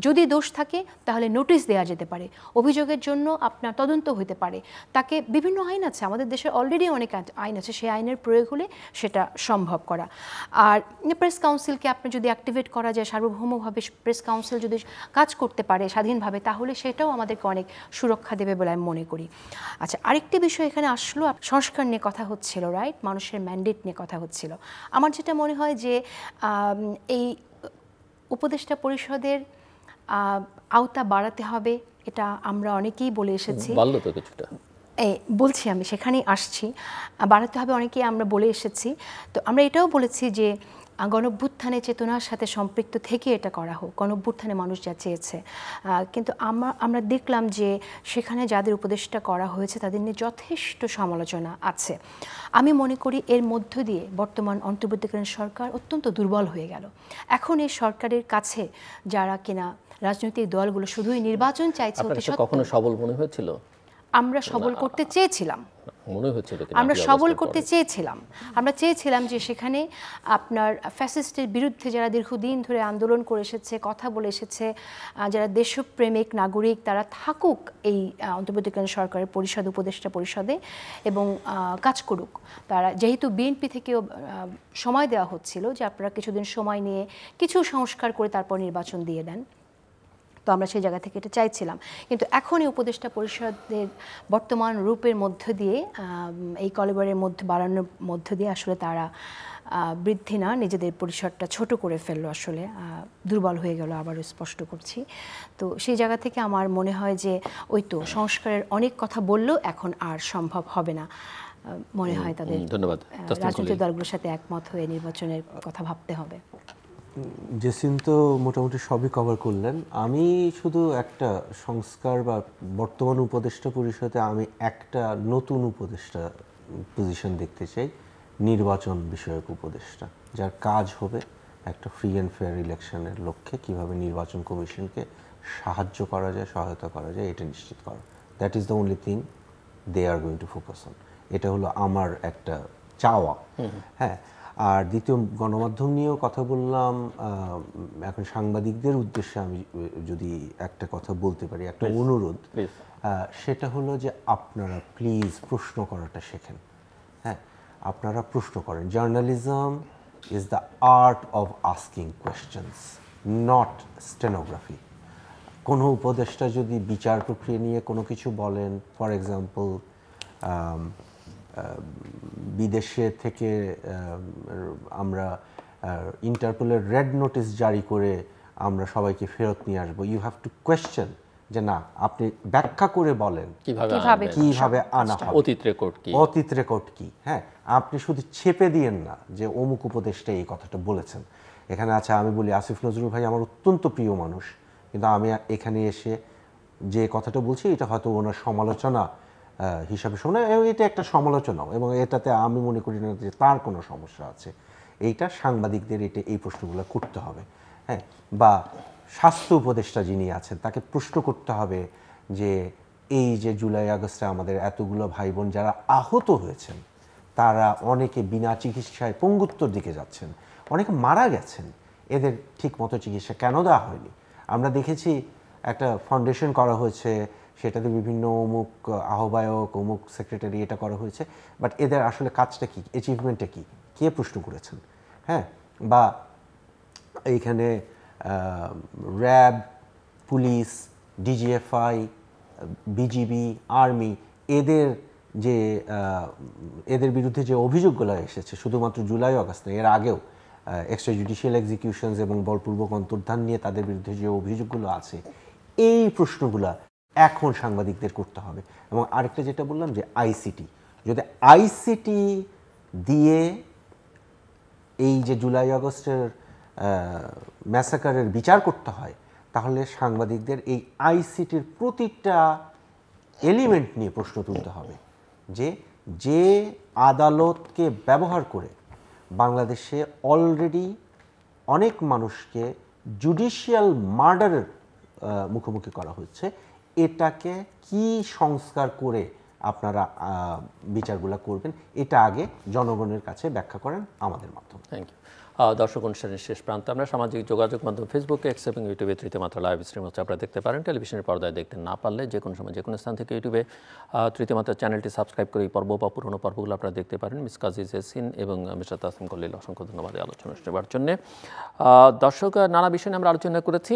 যদি দোষ থাকে তাহলে নোটিশ দেওয়া যেতে পারে, অভিযোগের জন্য আপনার তদন্ত হতে পারে, তাকে বিভিন্ন আইন আছে আমাদের দেশে, অলরেডি অনেক আইন আছে, সেই আইনের প্রয়োগ হলে সেটা সম্ভব করা। আর প্রেস কাউন্সিলকে আপনার যদি অ্যাক্টিভেট করা যায়, সার্বভৌমভাবে প্রেস কাউন্সিল যদি কাজ করতে পারে স্বাধীনভাবে, তাহলে সেটাও আমাদেরকে অনেক সুরক্ষা দেবে বলে আমি মনে করি। আচ্ছা, আরেকটি বিষয় এখানে আসলো, সংস্কার নিয়ে কথা হচ্ছিল, রাইট, মানুষের ম্যান্ডেট নিয়ে কথা হচ্ছিল। আমার যেটা মনে হয় যে এই উপদেষ্টা পরিষদের আওতা বাড়াতে হবে, এটা আমরা অনেকেই বলে এসেছি, বাড়লো তো কিছুটা, বলছি আমি সেখানেই আসছি, বাড়াতে হবে অনেকেই আমরা বলে এসেছি। তো আমরা এটাও বলেছি যে গণঅভ্যুত্থানে চেতনার সাথে সম্পৃক্ত থেকে এটা করা হোক, গণঅভ্যুত্থানে মানুষ যা চেয়েছে, কিন্তু আমরা দেখলাম যে সেখানে যাদের উপদেষ্টা করা হয়েছে তাদের নিয়ে যথেষ্ট সমালোচনা আছে। আমি মনে করি এর মধ্য দিয়ে বর্তমান অন্তর্বর্তীকালীন সরকার অত্যন্ত দুর্বল হয়ে গেল। এখন এই সরকারের কাছে যারা কিনা রাজনৈতিক দলগুলো শুধুই নির্বাচন চাইছে, কখনো সবল মনে হয়েছিল? আমরা সবল করতে চেয়েছিলাম, মনে হচ্ছিল আমরা সবল করতে চেয়েছিলাম, আমরা চেয়েছিলাম যে সেখানে আপনার ফ্যাসিস্টের বিরুদ্ধে যারা দীর্ঘদিন ধরে আন্দোলন করে এসেছে, কথা বলে এসেছে, যারা দেশপ্রেমিক নাগরিক, তারা থাকুক এই অন্তর্বর্তীকালীন সরকারের পরিষদ, উপদেষ্টা পরিষদে, এবং কাজ করুক। তারা যেহেতু বিএনপি থেকেও সময় দেওয়া হচ্ছিল যে আপনারা কিছুদিন সময় নিয়ে কিছু সংস্কার করে তারপর নির্বাচন দিয়ে দেন, তো আমরা সেই জায়গা থেকে এটা চাইছিলাম। কিন্তু এখন এই উপদেষ্টা পরিষদের বর্তমান রূপের মধ্য দিয়ে, এই কলেবরের মধ্যে বাড়ানোর মধ্য দিয়ে আসলে তারা বৃদ্ধি না, নিজেদের পরিসরটা ছোট করে ফেললো, আসলে দুর্বল হয়ে গেল, আবারও স্পষ্ট করছি। তো সেই জায়গা থেকে আমার মনে হয় যে ওই তো সংস্কারের অনেক কথা বললেও এখন আর সম্ভব হবে না, মনে হয় তাদের রাজনৈতিক দলগুলোর সাথে একমত হয়ে নির্বাচনের কথা ভাবতে হবে। জেসিন তো মোটামুটি সবই কভার করলেন। আমি শুধু একটা সংস্কার বা বর্তমান উপদেষ্টা পরিষদে আমি একটা নতুন উপদেষ্টা পজিশন দেখতে চাই, নির্বাচন বিষয়ক উপদেষ্টা, যার কাজ হবে একটা ফ্রি অ্যান্ড ফেয়ার ইলেকশনের লক্ষ্যে কীভাবে নির্বাচন কমিশনকে সাহায্য করা যায়, সহায়তা করা যায়, এটা নিশ্চিত করা। That is the only thing they are going to focus on. এটা হলো আমার একটা চাওয়া। হ্যাঁ, আর দ্বিতীয়, গণমাধ্যম নিয়েও কথা বললাম। এখন সাংবাদিকদের উদ্দেশ্যে আমি যদি একটা কথা বলতে পারি, একটা অনুরোধ, সেটা হলো যে আপনারা প্লিজ প্রশ্ন করাটা শেখেন। হ্যাঁ, আপনারা প্রশ্ন করেন। Journalism is the art of asking questions, not stenography. কোনো উপদেষ্টা যদি বিচার প্রক্রিয়া নিয়ে কোনো কিছু বলেন, ফর এক্সাম্পল বিদেশে থেকে আমরা ইন্টারপোলের রেড নোটিশ জারি করে আমরা সবাইকে ফেরত নিয়ে আসবো, ইউ হ্যাভ টু কোয়েশ্চেন যে না, আপনি ব্যাখ্যা করে বলেন কিভাবে আনা হবে, অতীত রেকর্ড কি। হ্যাঁ, আপনি শুধু ছেপে দিয়েন না যে অমুক উপদেষ্টা এই কথাটা বলেছেন। এখানে আছে, আমি বলি আসিফ নজরুল ভাই আমার অত্যন্ত প্রিয় মানুষ, কিন্তু আমি এখানে এসে যে কথাটা বলছি এটা হয়তো ওনার সমালোচনা হিসাবে শোনা, এটা একটা সমালোচনাও, এবং এটাতে আমি মনে করি না যে তার কোনো সমস্যা আছে। এইটা সাংবাদিকদের এই প্রশ্নগুলো করতে হবে। হ্যাঁ, বা স্বাস্থ্য উপদেষ্টা যিনি আছেন তাকে প্রশ্ন করতে হবে যে এই যে জুলাই আগস্টে আমাদের এতগুলো ভাই বোন যারা আহত হয়েছেন, তারা অনেকে বিনা চিকিৎসায় পঙ্গুত্বর দিকে যাচ্ছেন, অনেকে মারা গেছেন, এদের ঠিক মতো চিকিৎসা কেন দেওয়া হয়নি? আমরা দেখেছি একটা ফাউন্ডেশন করা হয়েছে, সেটাতে বিভিন্ন অমুক আহ্বায়ক অমুক সেক্রেটারি এটা করা হয়েছে, বাট এদের আসলে কাজটা কি, অ্যাচিভমেন্টটা কি, কে প্রশ্ন করেছেন? হ্যাঁ, বা এইখানে RAB, police, DGFI, BGB, army এদের বিরুদ্ধে যে অভিযোগগুলো এসেছে শুধুমাত্র জুলাই আগস্ট না, এর আগেও এক্সট্রা জুডিশিয়াল এক্সিকিউশনস এবং বলপূর্বক অন্তর্ধান নিয়ে তাদের বিরুদ্ধে যে অভিযোগগুলো আছে, এই প্রশ্নগুলো এখন সাংবাদিকদের করতে হবে। এবং আরেকটা যেটা বললাম যে আইসিটি, যদি আইসিটি দিয়ে এই যে জুলাই আগস্টের ম্যাসাকারের বিচার করতে হয়, তাহলে সাংবাদিকদের এই আইসিটির প্রতিটা এলিমেন্ট নিয়ে প্রশ্ন তুলতে হবে, যে আদালতকে ব্যবহার করে বাংলাদেশে অলরেডি অনেক মানুষকে জুডিশিয়াল মার্ডারের মুখোমুখি করা হচ্ছে, এটাকে কি সংস্কার করে আপনারা বিচারগুলো করবেন, এটা আগে জনগণের কাছে ব্যাখ্যা করেন আমাদের মাধ্যমে। Thank you. দর্শক, অনুষ্ঠানের শেষ প্রান্তে আমরা সামাজিক যোগাযোগ মাধ্যম ফেসবুকে, এক্স এবং ইউটিউবে তৃতীয় মাত্রা লাইভ স্ট্রিম হচ্ছে, আপনারা দেখতে পারেন। টেলিভিশনের পর্দায় দেখতে না পারলে যে কোনো সময় যে কোনো স্থান থেকে ইউটিউবে তৃতীয় মাত্রা চ্যানেলটি সাবস্ক্রাইব করে এই পর্ব বা পুরোনো পর্বগুলো আপনারা দেখতে পারেন। মিস কাজী জেসিন এবং মিস্টার তাসিম কলিল, অসংখ্য ধন্যবাদ এই আলোচনা শুনবার জন্য। দর্শক, নানা বিষয় নিয়ে আমরা আলোচনা করেছি।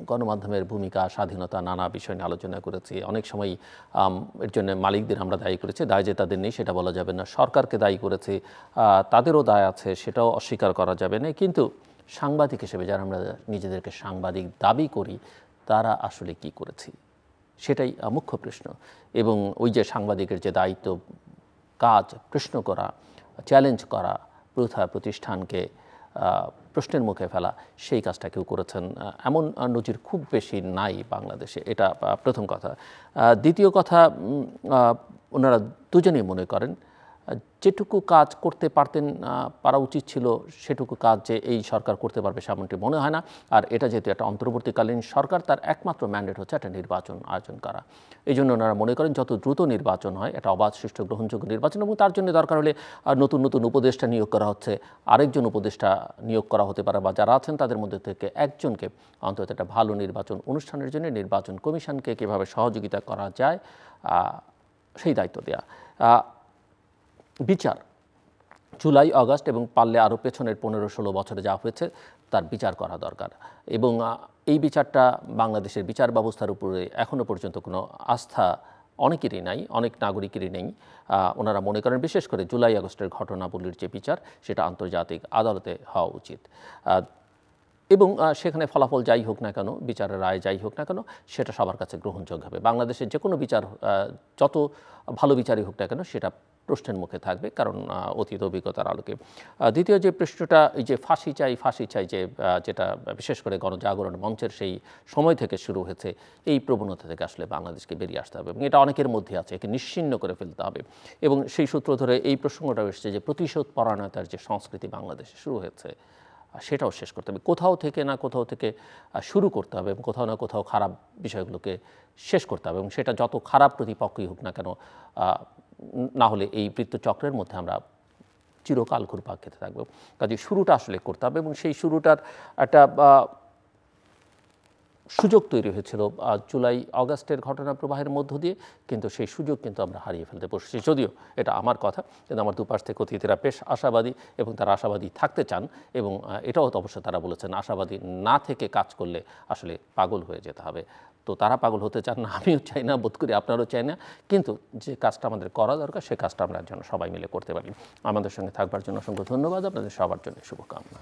গণমাধ্যমের ভূমিকা, স্বাধীনতা, নানা বিষয় নিয়ে আলোচনা করেছি। অনেক সময় এর জন্য মালিকদের আমরা দায়ী করেছি, দায় যে তাদের নেই সেটা বলা যাবে না। সরকারকে দায়ী করেছি, তাদেরও দায় আছে, সেটাও অস্বীকার করা যাবে না। কিন্তু সাংবাদিক হিসেবে যারা আমরা নিজেদেরকে সাংবাদিক দাবি করি, তারা আসলে কি করেছি সেটাই মুখ্য প্রশ্ন। এবং ওই যে সাংবাদিকের যে দায়িত্ব, কাজ, প্রশ্ন করা, চ্যালেঞ্জ করা, প্রথা প্রতিষ্ঠানকে প্রশ্নের মুখে ফেলা, সেই কাজটা কেউ করেছেন এমন নজির খুব বেশি নাই বাংলাদেশে। এটা প্রথম কথা। দ্বিতীয় কথা, ওনারা দুজনেই মনে করেন যেটুকু কাজ করতে পারা উচিত ছিল সেটুকু কাজ যে এই সরকার করতে পারবে সেমনটি মনে হয় না। আর এটা যেহেতু একটা অন্তর্বর্তীকালীন সরকার, তার একমাত্র ম্যান্ডেট হচ্ছে একটা নির্বাচন আয়োজন করা। এই জন্য ওনারা মনে করেন যত দ্রুত নির্বাচন হয়, একটা অবাধ, সুষ্ঠু, গ্রহণযোগ্য নির্বাচন, এবং তার জন্য দরকার হলে নতুন নতুন উপদেষ্টা নিয়োগ করা হচ্ছে, আরেকজন উপদেষ্টা নিয়োগ করা হতে পারে, বা যারা আছেন তাদের মধ্যে থেকে একজনকে অন্তত একটা ভালো নির্বাচন অনুষ্ঠানের জন্য নির্বাচন কমিশনকে কীভাবে সহযোগিতা করা যায় সেই দায়িত্ব দেয়া। বিচার, জুলাই আগস্ট এবং পারলে আরও পেছনের 15-16 বছরে যা হয়েছে তার বিচার করা দরকার। এবং এই বিচারটা বাংলাদেশের বিচার ব্যবস্থার উপরে এখনও পর্যন্ত কোনো আস্থা অনেকেরই নাই, অনেক নাগরিকেরই নেই। ওনারা মনে করেন বিশেষ করে জুলাই আগস্টের ঘটনাবলীর যে বিচার, সেটা আন্তর্জাতিক আদালতে হওয়া উচিত। এবং সেখানে ফলাফল যাই হোক না কেন, বিচারের রায় যাই হোক না কেন, সেটা সবার কাছে গ্রহণযোগ্য হবে। বাংলাদেশের যে কোনো বিচার, যত ভালো বিচারই হোক না কেন, সেটা প্রশ্নের মুখে থাকবে, কারণ অতীত অভিজ্ঞতার আলোকে। দ্বিতীয় যে প্রশ্নটা, এই যে ফাঁসি চাই যেটা বিশেষ করে গণজাগরণ মঞ্চের সেই সময় থেকে শুরু হয়েছে, এই প্রবণতা থেকে আসলে বাংলাদেশকে বেরিয়ে আসতে হবে, এবং এটা অনেকের মধ্যে আছে, একে নিশ্চিহ্ন করে ফেলতে হবে। এবং সেই সূত্র ধরে এই প্রসঙ্গটাও এসেছে যে প্রতিশোধ পরায়ণতার যে সংস্কৃতি বাংলাদেশে শুরু হয়েছে, সেটাও শেষ করতে হবে। কোথাও থেকে শুরু করতে হবে, এবং কোথাও না কোথাও খারাপ বিষয়গুলোকে শেষ করতে হবে, এবং সেটা যত খারাপ প্রতিপক্ষই হোক না কেন, না হলে এই বৃত্তচক্রের মধ্যে আমরা চিরকাল ঘুরপাক খেতে থাকবো। কাজে শুরুটা আসলে করতে হবে, এবং সেই শুরুটার একটা সুযোগ তৈরি হয়েছিল জুলাই আগস্টের ঘটনা প্রবাহের মধ্য দিয়ে, কিন্তু সেই সুযোগ কিন্তু আমরা হারিয়ে ফেলতে বসেছি। যদিও এটা আমার কথা, কিন্তু আমার দুপাশ থেকে অতিথিরা বেশ আশাবাদী, এবং তারা আশাবাদী থাকতে চান, এবং এটাও তো অবশ্য তারা বলেছেন আশাবাদী না থেকে কাজ করলে আসলে পাগল হয়ে যেতে হবে। তো তারা পাগল হতে চান না, আমিও চাই না, বোধ করি আপনারাও চাই না, কিন্তু যে কাজটা আমাদের করা দরকার সে কাজটা আমরা যেন সবাই মিলে করতে পারি। আমাদের সঙ্গে থাকবার জন্য অসংখ্য ধন্যবাদ, আপনাদের সবার জন্য শুভকামনা।